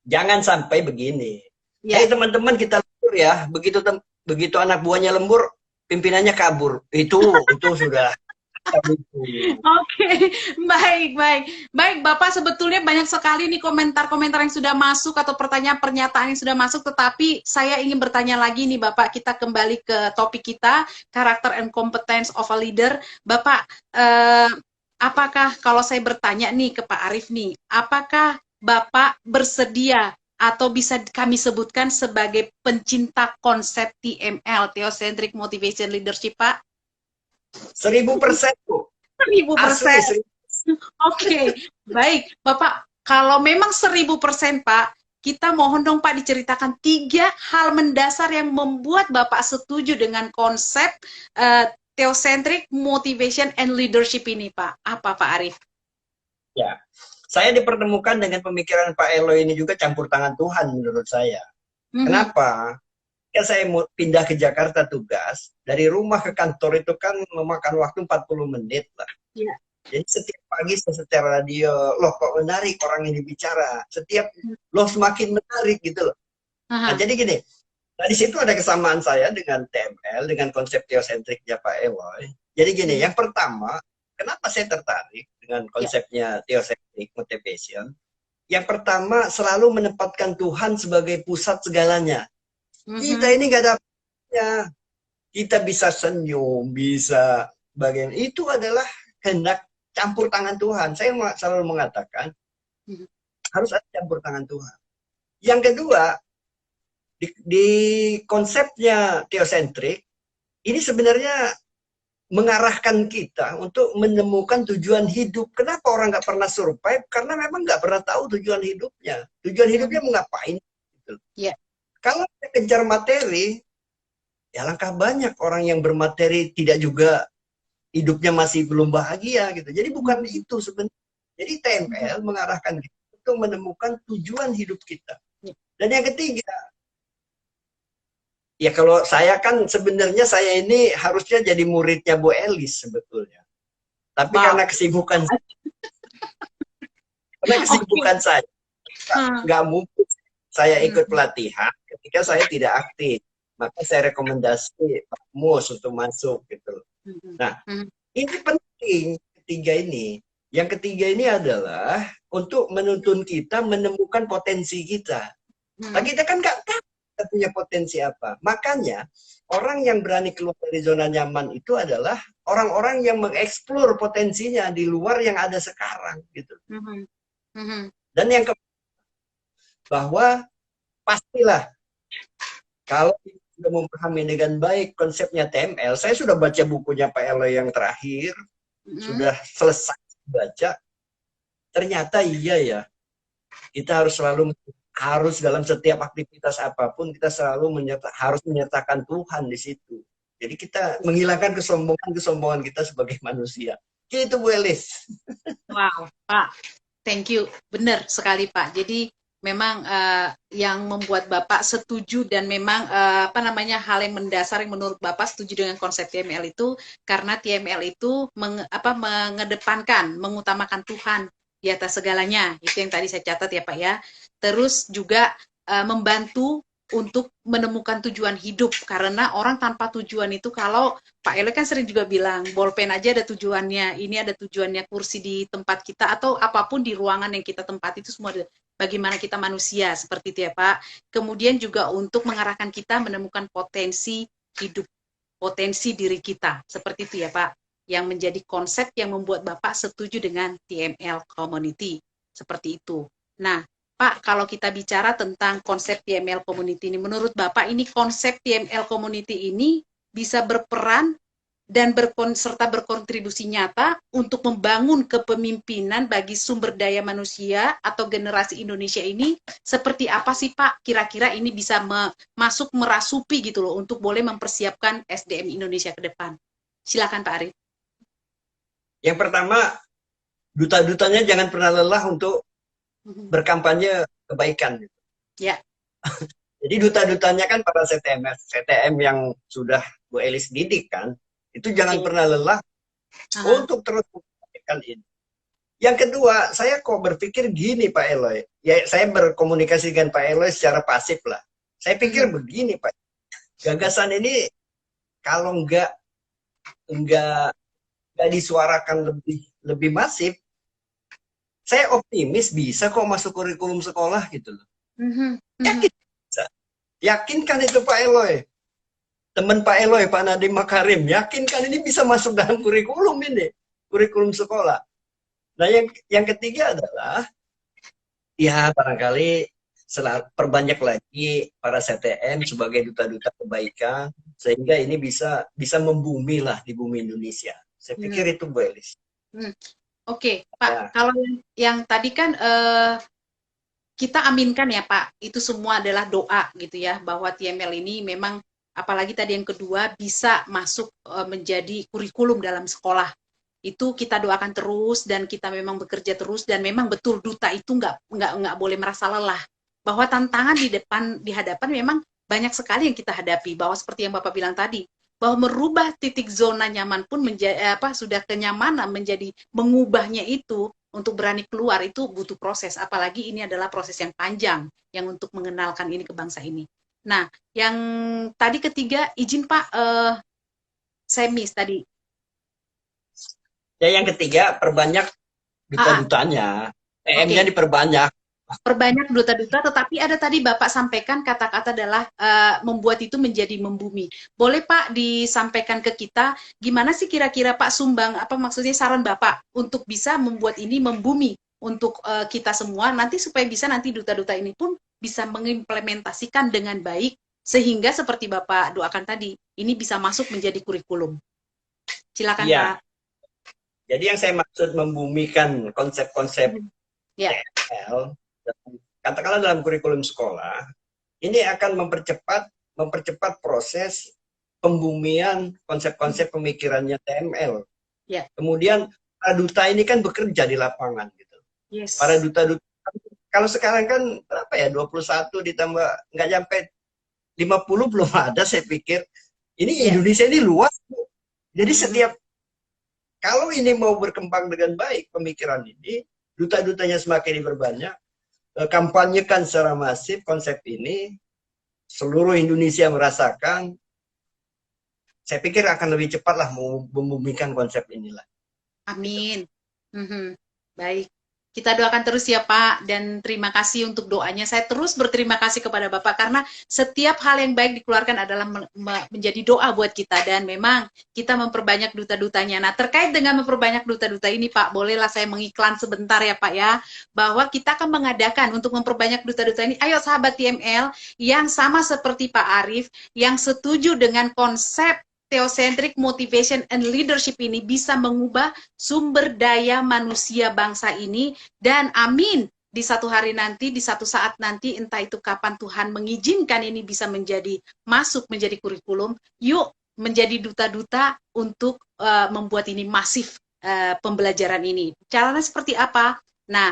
Jangan sampai begini. Hei Ya. teman-teman kita lembur ya, begitu anak buahnya lembur, pimpinannya kabur. Itu sudah itu. Oke, baik, baik. Baik, Bapak sebetulnya banyak sekali nih komentar-komentar yang sudah masuk atau pertanyaan-pernyataan yang sudah masuk, tetapi saya ingin bertanya lagi nih Bapak, kita kembali ke topik kita, karakter and competence of a leader. Bapak, apakah kalau saya bertanya nih ke Pak Arif nih, apakah Bapak bersedia atau bisa kami sebutkan sebagai pencinta konsep TML, Theocentric Motivation Leadership, Pak? 1000% tuh. 1000%. Asli. Oke, baik. Bapak, kalau memang 1000% Pak, kita mohon dong Pak diceritakan 3 hal mendasar yang membuat Bapak setuju dengan konsep Theocentric Motivation and Leadership ini Pak. Apa Pak Arif? Ya. Saya dipertemukan dengan pemikiran Pak Elo ini juga campur tangan Tuhan menurut saya. Mhm. Kenapa? Ketika saya pindah ke Jakarta tugas, dari rumah ke kantor itu kan memakan waktu 40 menit lah. Ya. Jadi setiap pagi saya setel radio, loh kok menarik orang ini bicara. Loh semakin menarik gitu loh. Nah Aha. jadi gini, nah di situ ada kesamaan saya dengan TML, dengan konsep teosentriknya Pak Eloy. Jadi gini, Mhm. yang pertama, kenapa saya tertarik dengan Ya. konsepnya teocentric motivation? Yang pertama, selalu menempatkan Tuhan sebagai pusat segalanya. Kita Mhm. ini nggak ada apa-apa. Kita bisa senyum, bisa bagian. Itu adalah hendak campur tangan Tuhan. Saya selalu mengatakan, Mhm. harus ada campur tangan Tuhan. Yang kedua, di konsepnya teosentrik, ini sebenarnya mengarahkan kita untuk menemukan tujuan hidup. Kenapa orang nggak pernah survive? Karena memang nggak pernah tahu tujuan hidupnya. Tujuan hidupnya Mhm. mau ngapain? Gitu. Ya. Kalau kita kejar materi, ya langkah banyak orang yang bermateri tidak juga hidupnya masih belum bahagia gitu. Jadi bukan Mhm. itu sebenarnya. Jadi Mhm. TML mengarahkan kita untuk menemukan tujuan hidup kita. Ya. Dan yang ketiga, ya kalau saya kan sebenarnya saya ini harusnya jadi muridnya Bu Elis sebetulnya. Tapi Wow. karena Oke. kesibukan saya Hmm. nggak mungkin saya ikut Mhm. pelatihan ketika saya tidak aktif. Maka saya rekomendasi Pak Mus untuk masuk gitu. Mhm. Nah, Mhm. ini penting ketiga ini. Yang ketiga ini adalah untuk menuntun kita menemukan potensi kita. Nah, Mhm. kita kan nggak tahu kita punya potensi apa. Makanya orang yang berani keluar dari zona nyaman itu adalah orang-orang yang mengeksplor potensinya di luar yang ada sekarang gitu. Mhm. Mhm. Dan yang bahwa pastilah kalau sudah memahami dengan baik konsepnya TML, saya sudah baca bukunya Pak Eloy yang terakhir, sudah selesai baca, ternyata iya ya, kita harus dalam setiap aktivitas apapun kita selalu harus menyertakan Tuhan di situ. Jadi kita menghilangkan kesombongan kita sebagai manusia. Gitu Bu Elis. Wow, Pak, thank you. Benar sekali Pak. Jadi memang yang membuat Bapak setuju dan memang apa namanya hal yang mendasar yang menurut Bapak setuju dengan konsep TML itu karena TML itu mengedepankan, mengutamakan Tuhan di atas segalanya. Itu yang tadi saya catat ya Pak ya. Terus juga membantu untuk menemukan tujuan hidup karena orang tanpa tujuan itu kalau Pak Ele kan sering juga bilang bolpen aja ada tujuannya, ini ada tujuannya kursi di tempat kita atau apapun di ruangan yang kita tempati itu semua ada bagaimana kita manusia seperti itu ya Pak. Kemudian juga untuk mengarahkan kita menemukan potensi hidup, potensi diri kita seperti itu ya Pak. Yang menjadi konsep yang membuat Bapak setuju dengan TML Community seperti itu. Nah, Pak, kalau kita bicara tentang konsep TML Community ini, menurut Bapak ini konsep TML Community ini bisa berperan dan serta berkontribusi nyata untuk membangun kepemimpinan bagi sumber daya manusia atau generasi Indonesia ini seperti apa sih Pak? Kira-kira ini bisa masuk merasupi gitu loh untuk boleh mempersiapkan SDM Indonesia ke depan. Silakan Pak Arif. Yang pertama, duta-dutanya jangan pernah lelah untuk berkampanye kebaikan. Ya. Jadi duta-dutanya kan para CTM yang sudah Bu Elis didik kan, itu jangan pernah lelah untuk terus mengkampanykan ini. Yang kedua, saya kok berpikir gini Pak Eloy, ya saya berkomunikasi dengan Pak Eloy secara pasif lah. Saya pikir begini Pak, gagasan ini kalau nggak disuarakan lebih masif, saya optimis bisa kok masuk kurikulum sekolah gitu loh. Yakin bisa. Yakinkan itu Pak Eloy. Teman Pak Eloy, Pak Nadiem Makarim, yakinkan ini bisa masuk dalam kurikulum ini. Kurikulum sekolah. Nah yang ketiga adalah, ya barangkali perbanyak lagi para CTM sebagai duta-duta kebaikan, sehingga ini bisa membumi lah di bumi Indonesia. Saya pikir itu Bu Elis. Oke, Pak, ya. Kalau yang tadi kan kita aminkan ya Pak, itu semua adalah doa gitu ya, bahwa TML ini memang, apalagi tadi yang kedua, bisa masuk menjadi kurikulum dalam sekolah. Itu kita doakan terus, dan kita memang bekerja terus, dan memang betul duta itu nggak boleh merasa lelah. Bahwa tantangan di hadapan memang banyak sekali yang kita hadapi, bahwa seperti yang Bapak bilang tadi, bahwa merubah titik zona nyaman pun sudah kenyamanan menjadi mengubahnya itu untuk berani keluar itu butuh proses, apalagi ini adalah proses yang panjang yang untuk mengenalkan ini ke bangsa ini. Nah, yang tadi ketiga, izin Pak, saya miss tadi. Ya yang ketiga, perbanyak duta-dutanya, PM-nya diperbanyak. Perbanyak duta-duta, tetapi ada tadi Bapak sampaikan kata-kata adalah membuat itu menjadi membumi. Boleh Pak disampaikan ke kita, gimana sih kira-kira Pak maksudnya saran Bapak untuk bisa membuat ini membumi untuk kita semua, nanti supaya bisa nanti duta-duta ini pun bisa mengimplementasikan dengan baik, sehingga seperti Bapak doakan tadi, ini bisa masuk menjadi kurikulum. Silakan Pak. Jadi yang saya maksud membumikan konsep-konsep TML, katakanlah dalam kurikulum sekolah, ini akan mempercepat proses pembumian konsep-konsep pemikirannya TML. Kemudian para duta ini kan bekerja di lapangan gitu. Para duta-duta, kalau sekarang kan berapa ya, 21 ditambah nggak sampai 50 belum ada, saya pikir. Ini Indonesia ini luas. Jadi kalau ini mau berkembang dengan baik pemikiran ini, duta-dutanya semakin diperbanyak, kampanyekan secara masif konsep ini, seluruh Indonesia merasakan, saya pikir akan lebih cepat lah membumikan konsep inilah. Amin. Baik. Kita doakan terus ya Pak, dan terima kasih untuk doanya. Saya terus berterima kasih kepada Bapak karena setiap hal yang baik dikeluarkan adalah menjadi doa buat kita, dan memang kita memperbanyak duta-dutanya. Nah, terkait dengan memperbanyak duta-duta ini Pak, bolehlah saya mengiklan sebentar ya Pak ya, bahwa kita akan mengadakan untuk memperbanyak duta-duta ini. Ayo sahabat TML yang sama seperti Pak Arief, yang setuju dengan konsep Theocentric Motivation and Leadership ini bisa mengubah sumber daya manusia bangsa ini, dan amin, di satu hari nanti, di satu saat nanti, entah itu kapan Tuhan mengizinkan ini bisa masuk menjadi kurikulum, yuk menjadi duta-duta untuk membuat ini masif, pembelajaran ini. Caranya seperti apa? Nah,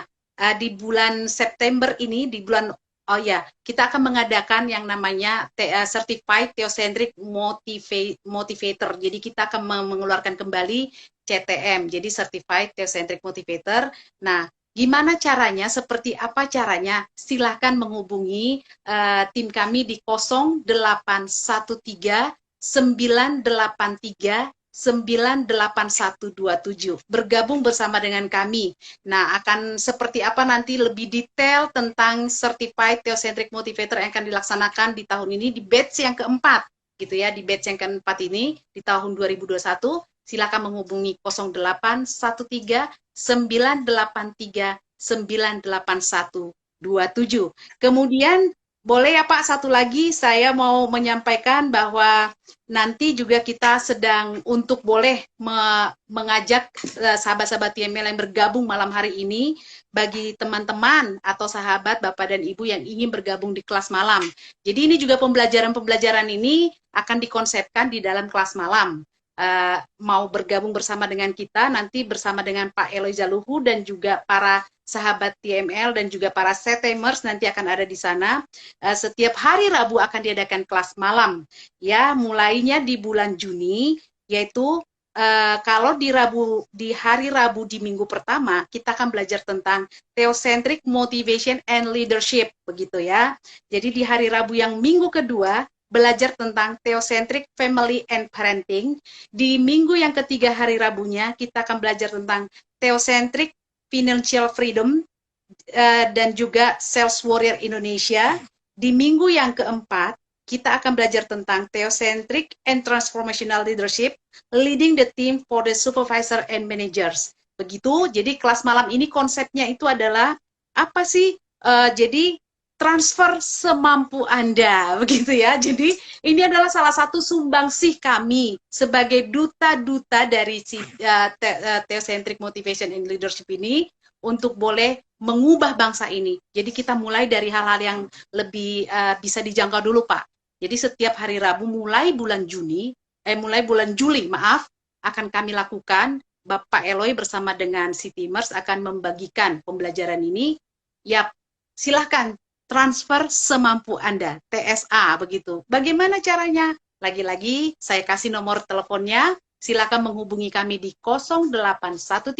di bulan September ini, di bulan oh ya, kita akan mengadakan yang namanya Certified Theocentric Motivator. Jadi kita akan mengeluarkan kembali CTM, jadi Certified Theocentric Motivator. Nah, gimana caranya, seperti apa caranya? Silahkan menghubungi tim kami di 0813 983 98127. Bergabung bersama dengan kami. Nah, akan seperti apa nanti lebih detail tentang Certified Theocentric Motivator yang akan dilaksanakan di tahun ini di batch yang keempat, gitu ya, di batch yang keempat ini di tahun 2021. Silakan menghubungi 0813 983 98127. Kemudian boleh ya Pak, satu lagi saya mau menyampaikan bahwa nanti juga kita sedang untuk boleh mengajak sahabat-sahabat TML yang bergabung malam hari ini, bagi teman-teman atau sahabat Bapak dan Ibu yang ingin bergabung di kelas malam. Jadi ini juga pembelajaran-pembelajaran ini akan dikonsepkan di dalam kelas malam. Mau bergabung bersama dengan kita nanti bersama dengan Pak Eloy Zaluhu dan juga para sahabat TML dan juga para setemers nanti akan ada di sana. Setiap hari Rabu akan diadakan kelas malam ya, mulainya di bulan Juni, yaitu kalau di hari Rabu di minggu pertama kita akan belajar tentang Theocentric Motivation and Leadership, begitu ya. Jadi di hari Rabu yang minggu kedua belajar tentang Theocentric Family and Parenting. Di minggu yang ketiga hari Rabunya kita akan belajar tentang Theocentric Financial Freedom dan juga Sales Warrior Indonesia. Di minggu yang keempat kita akan belajar tentang Theocentric and Transformational Leadership, Leading the Team for the Supervisor and Managers. Begitu. Jadi kelas malam ini konsepnya itu adalah apa sih? Jadi transfer semampu Anda, begitu ya. Jadi ini adalah salah satu sumbangsih kami sebagai duta-duta dari Theocentric Motivation and Leadership ini untuk boleh mengubah bangsa ini. Jadi kita mulai dari hal-hal yang lebih bisa dijangkau dulu, Pak. Jadi setiap hari Rabu mulai bulan Juli, maaf, akan kami lakukan. Bapak Eloy bersama dengan si Timers akan membagikan pembelajaran ini. Ya, silahkan transfer semampu Anda, TSA, begitu. Bagaimana caranya? Lagi-lagi saya kasih nomor teleponnya, silakan menghubungi kami di 0813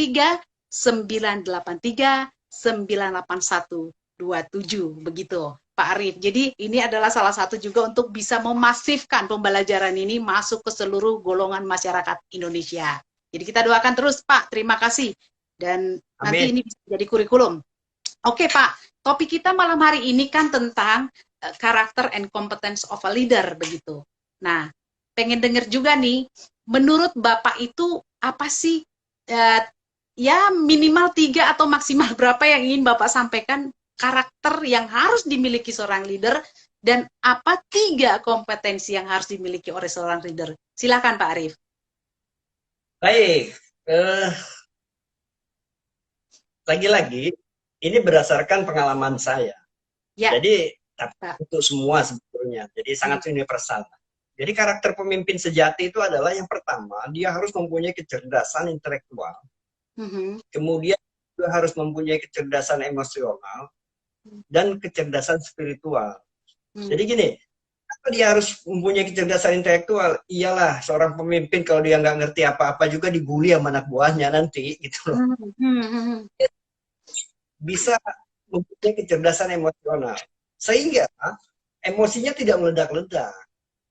983 98127, begitu Pak Arief. Jadi ini adalah salah satu juga untuk bisa memasifkan pembelajaran ini masuk ke seluruh golongan masyarakat Indonesia. Jadi kita doakan terus Pak, terima kasih. Dan Amin. Nanti ini bisa jadi kurikulum. Oke Pak, topik kita malam hari ini kan tentang karakter and competence of a leader, begitu. Nah, pengen dengar juga nih, menurut Bapak itu apa sih, ya minimal 3 atau maksimal berapa yang ingin Bapak sampaikan karakter yang harus dimiliki seorang leader, dan apa 3 kompetensi yang harus dimiliki oleh seorang leader? Silakan Pak Arief. Baik, lagi-lagi, ini berdasarkan pengalaman saya. Ya. Jadi untuk semua sebetulnya. Jadi sangat universal. Jadi karakter pemimpin sejati itu adalah yang pertama, dia harus mempunyai kecerdasan intelektual. Kemudian dia harus mempunyai kecerdasan emosional dan kecerdasan spiritual. Jadi gini, apa dia harus mempunyai kecerdasan intelektual? Iyalah, seorang pemimpin kalau dia nggak ngerti apa-apa juga dibully sama anak buahnya nanti, gitu loh. Bisa mempunyai kecerdasan emosional sehingga emosinya tidak meledak-ledak,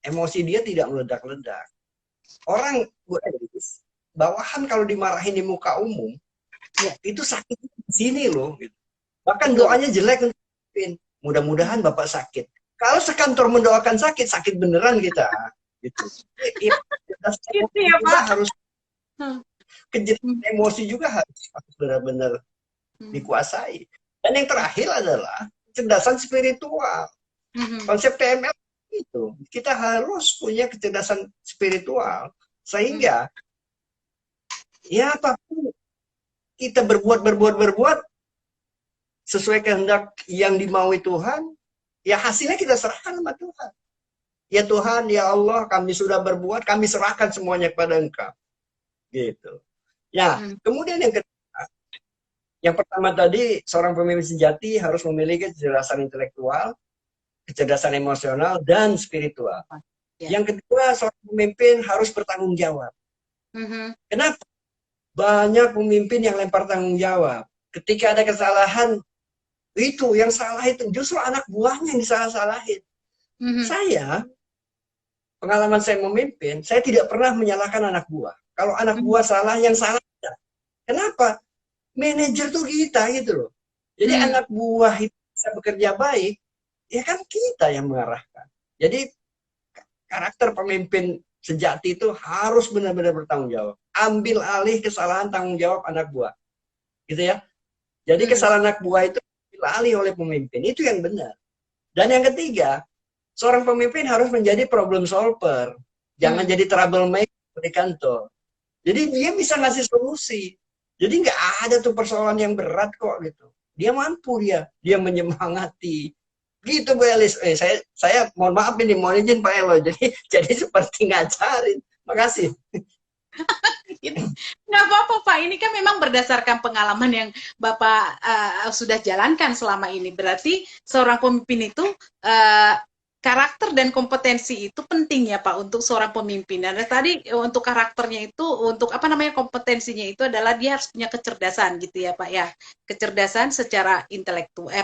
emosi dia tidak meledak-ledak. Orang bawahan kalau dimarahin di muka umum, ya, itu sakit sini loh. Gitu. Bahkan Betul. doanya jelek untuk pemimpin. Mudah-mudahan Bapak sakit. Kalau sekantor mendoakan sakit, sakit beneran kita. Gitu. Gitu ya Juga Pak. harus Hmm. kejenuhan emosi juga harus benar-benar dikuasai. Dan yang terakhir adalah kecerdasan spiritual. Konsep TML itu kita harus punya kecerdasan spiritual sehingga ya apapun kita berbuat sesuai kehendak yang dimaui Tuhan, ya hasilnya kita serahkan sama Tuhan. Ya Tuhan, ya Allah, kami sudah berbuat, kami serahkan semuanya kepada Engkau. Gitu. Ya, kemudian yang pertama tadi, seorang pemimpin sejati harus memiliki kecerdasan intelektual, kecerdasan emosional, dan spiritual. Yang kedua, seorang pemimpin harus bertanggung jawab. Kenapa? Banyak pemimpin yang lempar tanggung jawab. Ketika ada kesalahan, itu yang salah itu justru anak buahnya yang disalah-salahin. Saya, pengalaman saya memimpin, saya tidak pernah menyalahkan anak buah. Kalau anak buah salah, yang salah tidak. Kenapa? Manajer tuh kita gitu loh. Jadi anak buah itu bisa bekerja baik, ya kan kita yang mengarahkan. Jadi karakter pemimpin sejati itu harus benar-benar bertanggung jawab. Ambil alih kesalahan tanggung jawab anak buah. Gitu ya. Jadi kesalahan anak buah itu ambil alih oleh pemimpin. Itu yang benar. Dan yang ketiga, seorang pemimpin harus menjadi problem solver. Jangan jadi troublemaker di kantor. Jadi dia bisa ngasih solusi. Jadi nggak ada tuh persoalan yang berat kok gitu. Dia mampu dia menyemangati. Gitu Bu Elis. Saya mohon maaf ini, mohon izin Pak Elo. Jadi seperti ngajarin. Makasih. Nggak apa-apa Pak, ini kan memang berdasarkan pengalaman yang Bapak sudah jalankan selama ini. Berarti seorang pemimpin itu karakter dan kompetensi itu penting ya Pak untuk seorang pemimpin. Dan tadi untuk karakternya itu, untuk apa namanya kompetensinya itu adalah dia harus punya kecerdasan gitu ya Pak ya. Kecerdasan secara intelektual,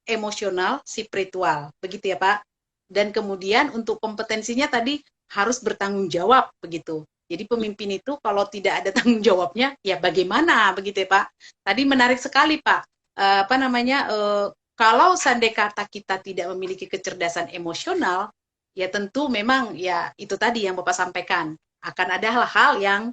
emosional, spiritual, begitu ya Pak. Dan kemudian untuk kompetensinya tadi harus bertanggung jawab begitu. Jadi pemimpin itu kalau tidak ada tanggung jawabnya, ya bagaimana begitu ya Pak? Tadi menarik sekali Pak. Kalau seandainya kata kita tidak memiliki kecerdasan emosional, ya tentu memang ya itu tadi yang Bapak sampaikan. Akan ada hal-hal yang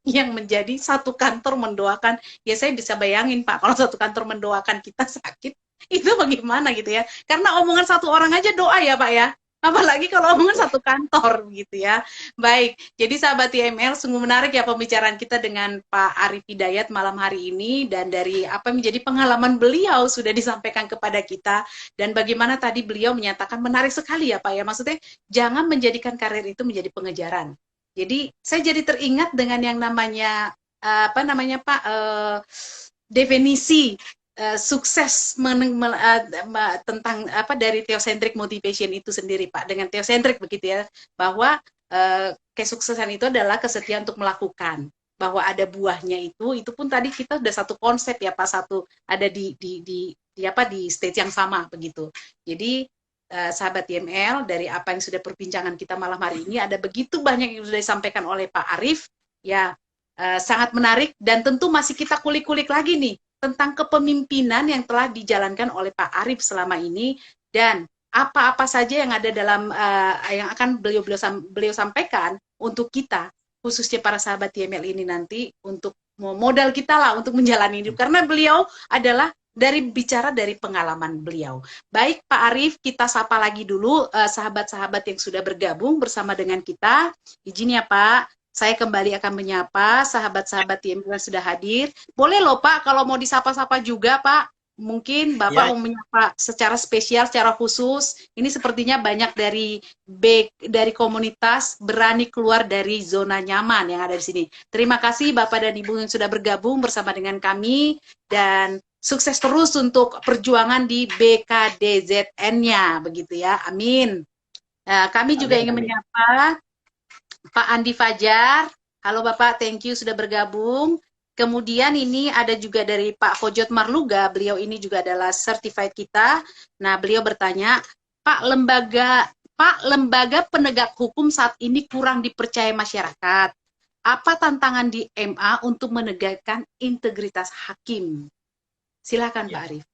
yang menjadi satu kantor mendoakan. Ya saya bisa bayangin Pak, kalau satu kantor mendoakan kita sakit, itu bagaimana gitu ya. Karena omongan satu orang aja doa ya Pak ya. Apalagi kalau omongan satu kantor gitu ya. Baik, jadi sahabat IML sungguh menarik ya pembicaraan kita dengan Pak Arif Hidayat malam hari ini, dan dari apa menjadi pengalaman beliau sudah disampaikan kepada kita, dan bagaimana tadi beliau menyatakan menarik sekali ya Pak ya, maksudnya jangan menjadikan karir itu menjadi pengejaran. Jadi saya jadi teringat dengan yang namanya Pak definisi sukses tentang apa dari theocentric motivation itu sendiri Pak, dengan theocentric begitu ya, bahwa kesuksesan itu adalah kesetiaan untuk melakukan, bahwa ada buahnya itu pun tadi kita udah satu konsep ya Pak, satu ada di stage yang sama begitu. Jadi sahabat YML, dari apa yang sudah perbincangan kita malam hari ini, ada begitu banyak yang sudah disampaikan oleh Pak Arif ya, sangat menarik, dan tentu masih kita kulik-kulik lagi nih tentang kepemimpinan yang telah dijalankan oleh Pak Arif selama ini, dan apa-apa saja yang ada dalam yang akan beliau sampaikan untuk kita, khususnya para sahabat YML ini nanti, untuk modal kita lah untuk menjalani hidup, karena beliau adalah bicara dari pengalaman beliau. Baik Pak Arif, kita sapa lagi dulu sahabat-sahabat yang sudah bergabung bersama dengan kita. Izin ya Pak, saya kembali akan menyapa sahabat-sahabat yang sudah hadir. Boleh loh Pak, kalau mau disapa-sapa juga Pak. Mungkin Bapak mau menyapa secara spesial, secara khusus. Ini sepertinya banyak dari komunitas berani keluar dari zona nyaman yang ada di sini. Terima kasih Bapak dan Ibu yang sudah bergabung bersama dengan kami. Dan sukses terus untuk perjuangan di BKDZN-nya. Begitu ya, amin. Kami juga ingin menyapa Pak Andi Fajar. Halo Bapak, thank you sudah bergabung. Kemudian ini ada juga dari Pak Hojot Marluga, beliau ini juga adalah certified kita. Nah, beliau bertanya, Pak, lembaga penegak hukum saat ini kurang dipercaya masyarakat. apa tantangan di MA untuk menegakkan integritas hakim? Silakan Pak Ya, Arief.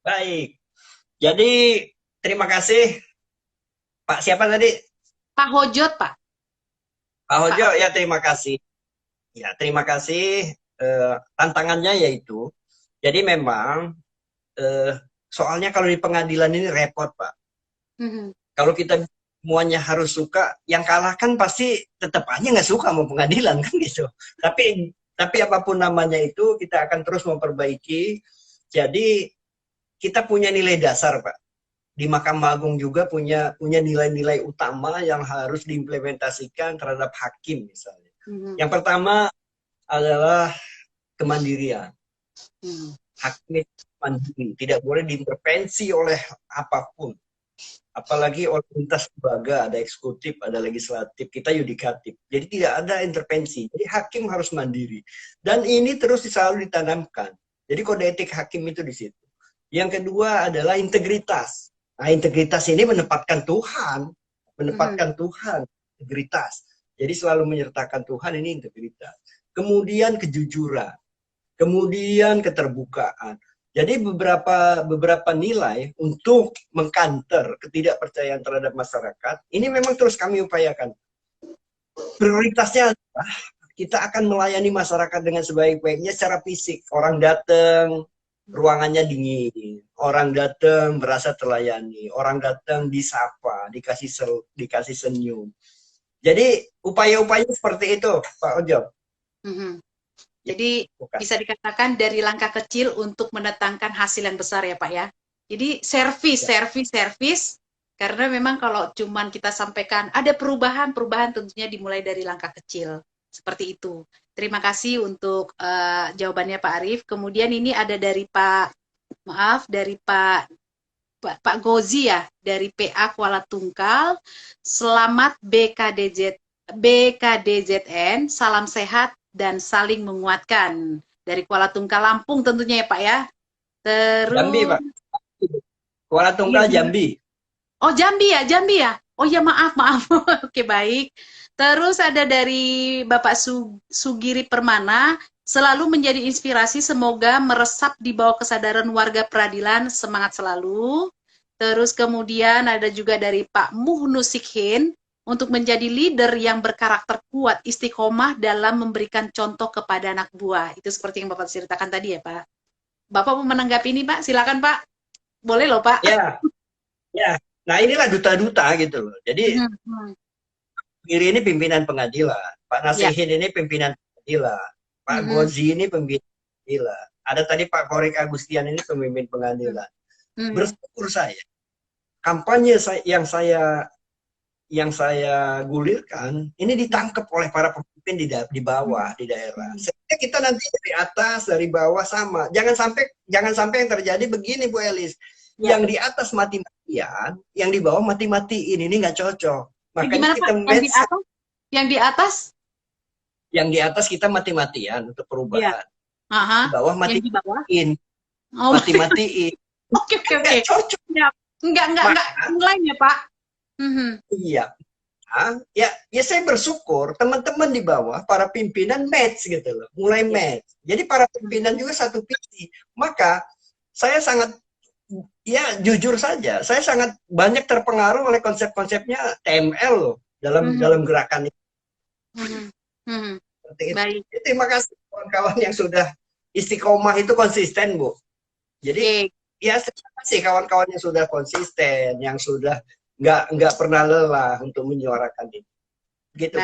baik. Jadi terima kasih Pak siapa tadi? Pak Hojot, Pak. Pak Pak Hojo, ya Hojot. terima kasih. Ya, terima kasih. Tantangannya yaitu, jadi memang soalnya kalau di pengadilan ini repot, Pak. Mhm. Kalau kita semuanya harus suka, yang kalah kan pasti tetap aja nggak suka mau pengadilan kan gitu. Tapi apapun namanya itu kita akan terus memperbaiki. Jadi kita punya nilai dasar, Pak. Di Mahkamah Agung juga punya nilai-nilai utama yang harus diimplementasikan terhadap hakim misalnya. Mhm. Yang pertama adalah kemandirian. Mhm. Hakim itu mandiri, tidak boleh diintervensi oleh apapun. Apalagi oleh lintas lembaga, ada eksekutif, ada legislatif, kita yudikatif. Jadi tidak ada intervensi. Jadi hakim harus mandiri. Dan ini terus selalu ditanamkan. Jadi kode etik hakim itu di situ. Yang kedua adalah integritas. Nah, integritas ini menempatkan Tuhan, integritas. Jadi selalu menyertakan Tuhan, ini integritas. Kemudian kejujuran, kemudian keterbukaan. Jadi beberapa nilai untuk mengkanter ketidakpercayaan terhadap masyarakat, ini memang terus kami upayakan. Prioritasnya adalah kita akan melayani masyarakat dengan sebaik-baiknya secara fisik. Orang datang, ruangannya dingin. Orang datang berasa terlayani. Orang datang disapa, dikasih senyum. Jadi upaya-upaya seperti itu, Pak Ojo. Mhm. Jadi Bukan. bisa dikatakan dari langkah kecil untuk mendatangkan hasil yang besar ya Pak ya. Jadi servis. Karena memang kalau cuman kita sampaikan ada perubahan tentunya dimulai dari langkah kecil. Seperti itu. Terima kasih untuk jawabannya Pak Arief. Kemudian ini ada dari dari Pak Gozi ya, dari PA Kuala Tungkal. Selamat BKDZN, salam sehat dan saling menguatkan. Dari Kuala Tungkal Lampung tentunya ya Pak ya. Jambi, Terus Pak. Kuala Tunggal, Jambi. oh Jambi ya. Oh ya maaf. Oke baik. Terus ada dari Bapak Sugiri Permana, selalu menjadi inspirasi, semoga meresap di bawah kesadaran warga peradilan, semangat selalu. Terus kemudian ada juga dari Pak Muhnusikhin, untuk menjadi leader yang berkarakter kuat, istiqomah dalam memberikan contoh kepada anak buah. Itu seperti yang Bapak ceritakan tadi ya Pak. Bapak mau menanggapi ini Pak? Silakan Pak. Boleh loh Pak. Ya. Nah inilah duta-duta gitu loh. Jadi Giri ini pimpinan pengadilan, Pak Ya. Nasihin ini pimpinan pengadilan, Pak Gozi ini pimpinan pengadilan. Ada tadi Pak Korik Agustian ini pemimpin pengadilan. Bersyukur saya, kampanye yang saya gulirkan ini ditangkap oleh para pemimpin di bawah, di daerah. Sehingga kita nanti dari atas, dari bawah sama. Jangan sampai yang terjadi begini Bu Elis. Yang di atas mati-matian, yang di bawah mati-matiin. Ini nggak cocok. Makanya kita yang di atas kita mati-matian untuk perubahan. Di bawah mati-matiin. Mati-matiin. Oke. Nggak cocok. Enggak lain ya Pak. Iya. Ya saya bersyukur teman-teman di bawah, para pimpinan match gitu loh, mulai match. Jadi para pimpinan juga satu visi. Maka saya sangat, ya jujur saja, saya sangat banyak terpengaruh oleh konsep-konsepnya TML loh dalam gerakan ini. Seperti itu. Baik. Jadi, terima kasih kawan-kawan yang sudah istiqomah itu konsisten Bu. Jadi ya terima kasih kawan-kawan yang sudah konsisten, yang sudah nggak pernah lelah untuk menyuarakan ini. Gitu.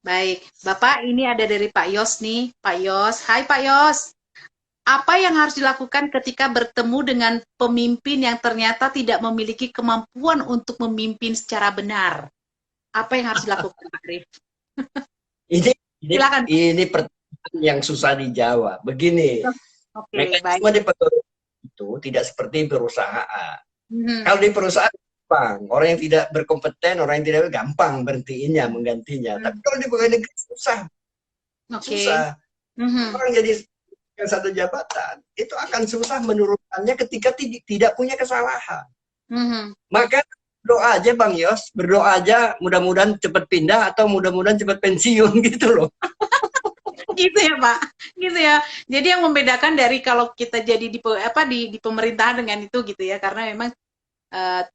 Baik. Bapak, ini ada dari Pak Yos nih. Pak Yos, hai Pak Yos. Apa yang harus dilakukan ketika bertemu dengan pemimpin yang ternyata tidak memiliki kemampuan untuk memimpin secara benar? Apa yang harus dilakukan Pak Arief? Ini pertanyaan yang susah dijawab. Begini, mekanisme di pekerjaan itu tidak seperti perusahaan. Kalau di perusahaan gampang, orang yang tidak berkompeten, orang yang tidak gampang berhentiinnya, menggantinya. Tapi kalau di pegawai negeri susah. Orang jadi satu jabatan itu akan susah menurunkannya ketika tidak punya kesalahan. Maka Doa aja Bang Yos, berdoa aja mudah-mudahan cepat pindah atau mudah-mudahan cepat pensiun gitu loh. Gitu ya Pak, gitu ya. Jadi yang membedakan dari kalau kita jadi di pemerintahan dengan itu gitu ya, karena memang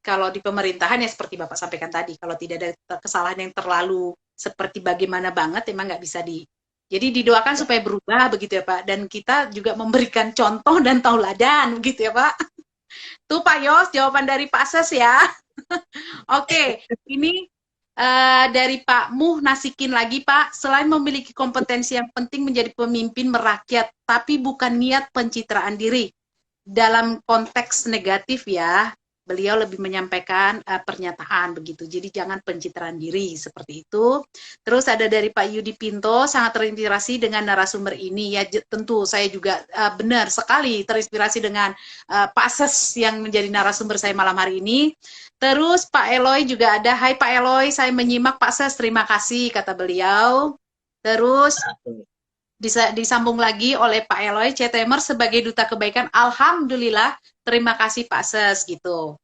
kalau di pemerintahan ya seperti Bapak sampaikan tadi, kalau tidak ada kesalahan yang terlalu seperti bagaimana banget, emang nggak bisa jadi didoakan supaya berubah begitu ya Pak, dan kita juga memberikan contoh dan tauladan begitu ya Pak. Tuh Pak Yos, jawaban dari Pak Ses ya. Oke, ini dari Pak Muh Nasikin lagi Pak, selain memiliki kompetensi yang penting menjadi pemimpin merakyat, tapi bukan niat pencitraan diri. Dalam konteks negatif ya, beliau lebih menyampaikan pernyataan begitu. Jadi jangan pencitraan diri seperti itu. Terus ada dari Pak Yudi Pinto, sangat terinspirasi dengan narasumber ini. Ya tentu saya juga benar sekali terinspirasi dengan Pak Ses yang menjadi narasumber saya malam hari ini. Terus Pak Eloy juga ada, hai Pak Eloy, saya menyimak Pak Ses, terima kasih kata beliau. Terus disambung lagi oleh Pak Eloy, Cetemer sebagai duta kebaikan, alhamdulillah, terima kasih Pak Ses gitu.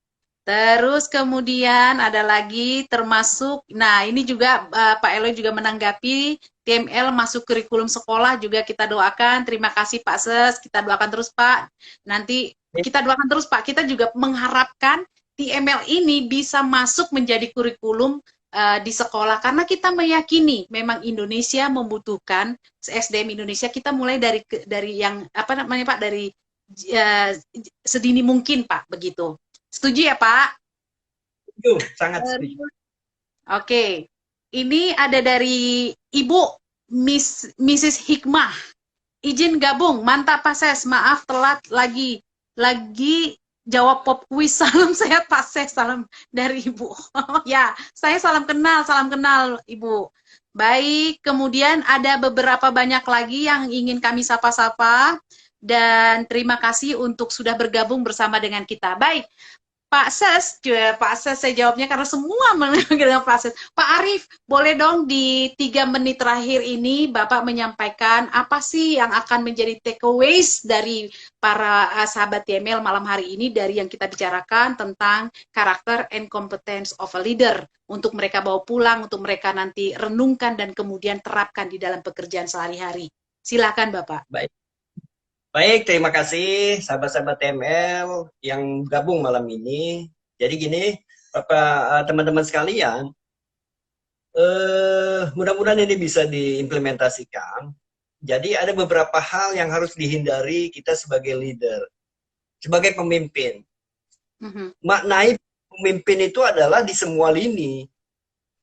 Terus kemudian ada lagi termasuk, nah ini juga Pak Eloy juga menanggapi TML masuk kurikulum sekolah juga kita doakan, terima kasih Pak Ses, kita doakan terus Pak. Nanti kita doakan terus Pak, kita juga mengharapkan TML ini bisa masuk menjadi kurikulum di sekolah karena kita meyakini memang Indonesia membutuhkan SDM Indonesia, kita mulai dari yang apa namanya Pak, dari sedini mungkin Pak, begitu. Setuju ya Pak? Setuju, sangat setuju. Oke. Ini ada dari Ibu Mrs. Hikmah. Izin gabung, mantap Pak Ses, maaf telat lagi jawab pop quiz. Salam sehat Pak Ses, salam dari Ibu. Ya, saya salam kenal Ibu. Baik, kemudian ada beberapa banyak lagi yang ingin kami sapa-sapa dan terima kasih untuk sudah bergabung bersama dengan kita. Baik, Pak Ses, saya jawabnya karena semua dengan Pak Ses. Pak Arief, boleh dong di 3 menit terakhir ini Bapak menyampaikan apa sih yang akan menjadi takeaways dari para sahabat TML malam hari ini dari yang kita bicarakan tentang karakter and competence of a leader untuk mereka bawa pulang, untuk mereka nanti renungkan dan kemudian terapkan di dalam pekerjaan sehari-hari. Silakan Bapak. Baik, terima kasih sahabat-sahabat TML yang gabung malam ini. Jadi gini, Bapak, teman-teman sekalian, mudah-mudahan ini bisa diimplementasikan. Jadi ada beberapa hal yang harus dihindari kita sebagai leader, sebagai pemimpin. Maknai pemimpin itu adalah di semua lini.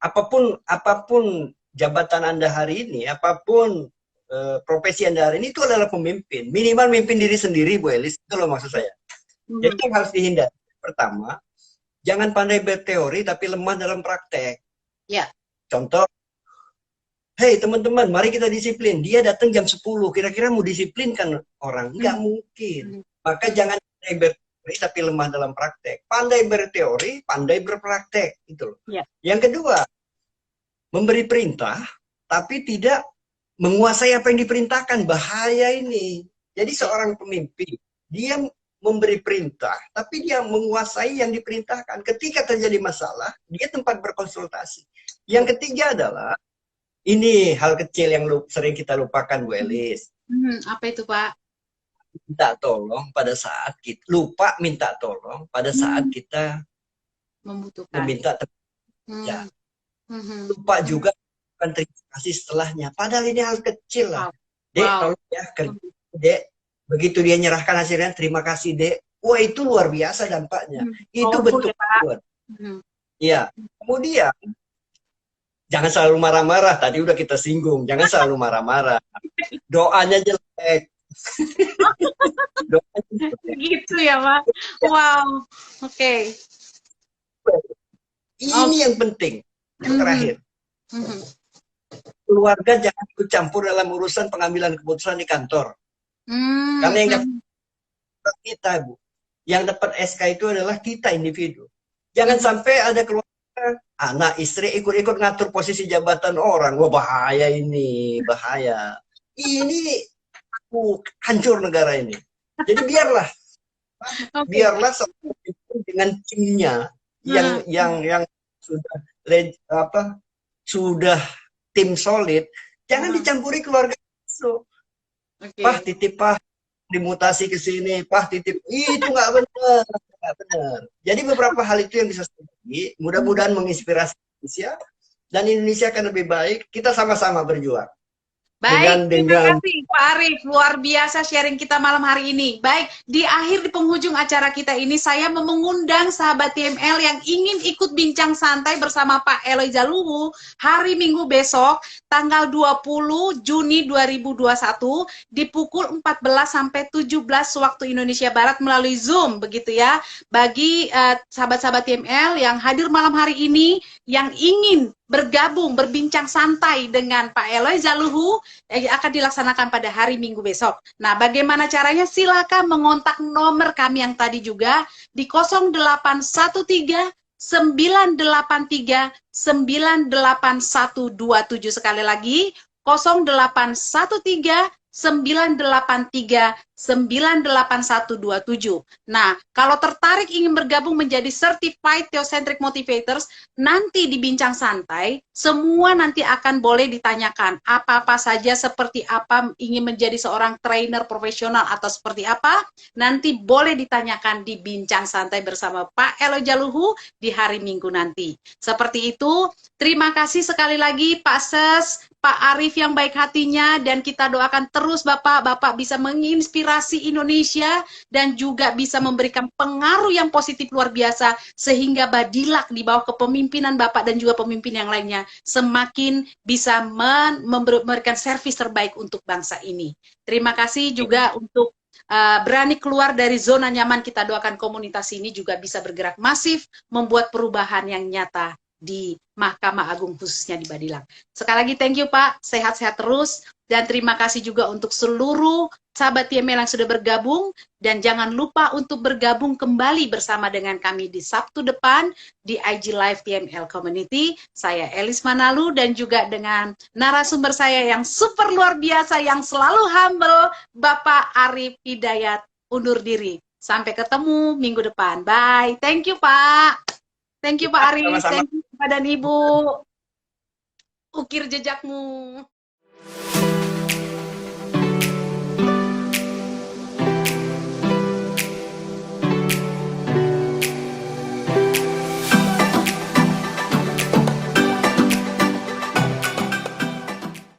Apapun jabatan Anda hari ini, apapun profesi Anda hari ini, itu adalah pemimpin. Minimal memimpin diri sendiri, Bu Elis. Itu loh maksud saya. Jadi yang harus dihindari. Pertama, jangan pandai berteori tapi lemah dalam praktek. Ya. Contoh, hey teman-teman, mari kita disiplin. Dia datang jam 10, kira-kira mau disiplinkan orang? Nggak mungkin. Maka jangan pandai berteori tapi lemah dalam praktek. Pandai berteori, pandai berpraktek. Gitu loh. Ya. Yang kedua, memberi perintah tapi tidak menguasai apa yang diperintahkan. Bahaya ini. Jadi seorang pemimpin, dia memberi perintah, tapi dia menguasai yang diperintahkan. Ketika terjadi masalah, dia tempat berkonsultasi. Yang ketiga adalah, ini hal kecil yang sering kita lupakan, Bu Elis. Apa itu, Pak? Minta tolong pada saat kita, lupa minta tolong pada saat kita membutuhkan. Meminta ya. Lupa juga terima kasih setelahnya. Padahal ini hal kecil lah. Dek, tolong ya, kerja. Dek, begitu dia nyerahkan hasilnya, terima kasih, Dek. Wah, itu luar biasa dampaknya. Itu bentuk kuat. Ya. Kemudian, jangan selalu marah-marah. Tadi udah kita singgung. Jangan selalu marah-marah. Doanya jelek. Doanya jelek. Gitu ya, Pak. Wow. Oke. Ini yang penting. Yang terakhir. Keluarga jangan ikut campur dalam urusan pengambilan keputusan di kantor. Karena yang dapat kita, Bu. Yang dapat SK itu adalah kita individu. Jangan sampai ada keluarga, anak, istri ikut-ikut ngatur posisi jabatan orang. Wah, bahaya ini, bahaya. Ini hancur negara ini. Jadi biarlah, biarlah dengan timnya yang sudah sudah tim solid, jangan dicampuri keluarga. So, Pah titip Pah dimutasi ke sini, Pah titip, itu nggak benar, nggak benar. Jadi beberapa hal itu yang bisa terjadi, mudah-mudahan menginspirasi Indonesia, dan Indonesia akan lebih baik. Kita sama-sama berjuang. Baik, terima kasih Pak Arief, luar biasa sharing kita malam hari ini. Baik, di penghujung acara kita ini, saya mengundang sahabat TML yang ingin ikut bincang santai bersama Pak Eloy Jaluhu hari Minggu besok, tanggal 20 Juni 2021, di pukul 14 sampai 17 waktu Indonesia Barat melalui Zoom, begitu ya. Bagi sahabat-sahabat TML yang hadir malam hari ini, yang ingin bergabung, berbincang santai dengan Pak Eloy Jaluhu, akan dilaksanakan pada hari Minggu besok. Nah, bagaimana caranya? Silakan mengontak nomor kami yang tadi juga di 0813 983 98127. Sekali lagi, 0813 983 98127. Nah, kalau tertarik ingin bergabung menjadi Certified Theocentric Motivators, nanti di bincang santai, semua nanti akan boleh ditanyakan. Apa-apa saja, seperti apa, ingin menjadi seorang trainer profesional atau seperti apa, nanti boleh ditanyakan di bincang santai bersama Pak Eloy Jaluhu di hari Minggu nanti. Seperti itu, terima kasih sekali lagi Pak Ses, Pak Arief yang baik hatinya, dan kita doakan terus Bapak bisa menginspirasi Indonesia dan juga bisa memberikan pengaruh yang positif luar biasa, sehingga Badilak di bawah kepemimpinan Bapak dan juga pemimpin yang lainnya semakin bisa memberikan servis terbaik untuk bangsa ini. Terima kasih juga untuk berani keluar dari zona nyaman. Kita doakan komunitas ini juga bisa bergerak masif, membuat perubahan yang nyata di Mahkamah Agung khususnya di Badilang. Sekali lagi thank you Pak, sehat-sehat terus, dan terima kasih juga untuk seluruh sahabat TML yang sudah bergabung, dan jangan lupa untuk bergabung kembali bersama dengan kami di Sabtu depan di IG Live TML Community. Saya Elis Manalu dan juga dengan narasumber saya yang super luar biasa, yang selalu humble, Bapak Arief Hidayat, undur diri. Sampai ketemu minggu depan. Bye. Thank you Pak. Thank you Pak Arief. Thank you Pak dan Ibu. Ukir jejakmu.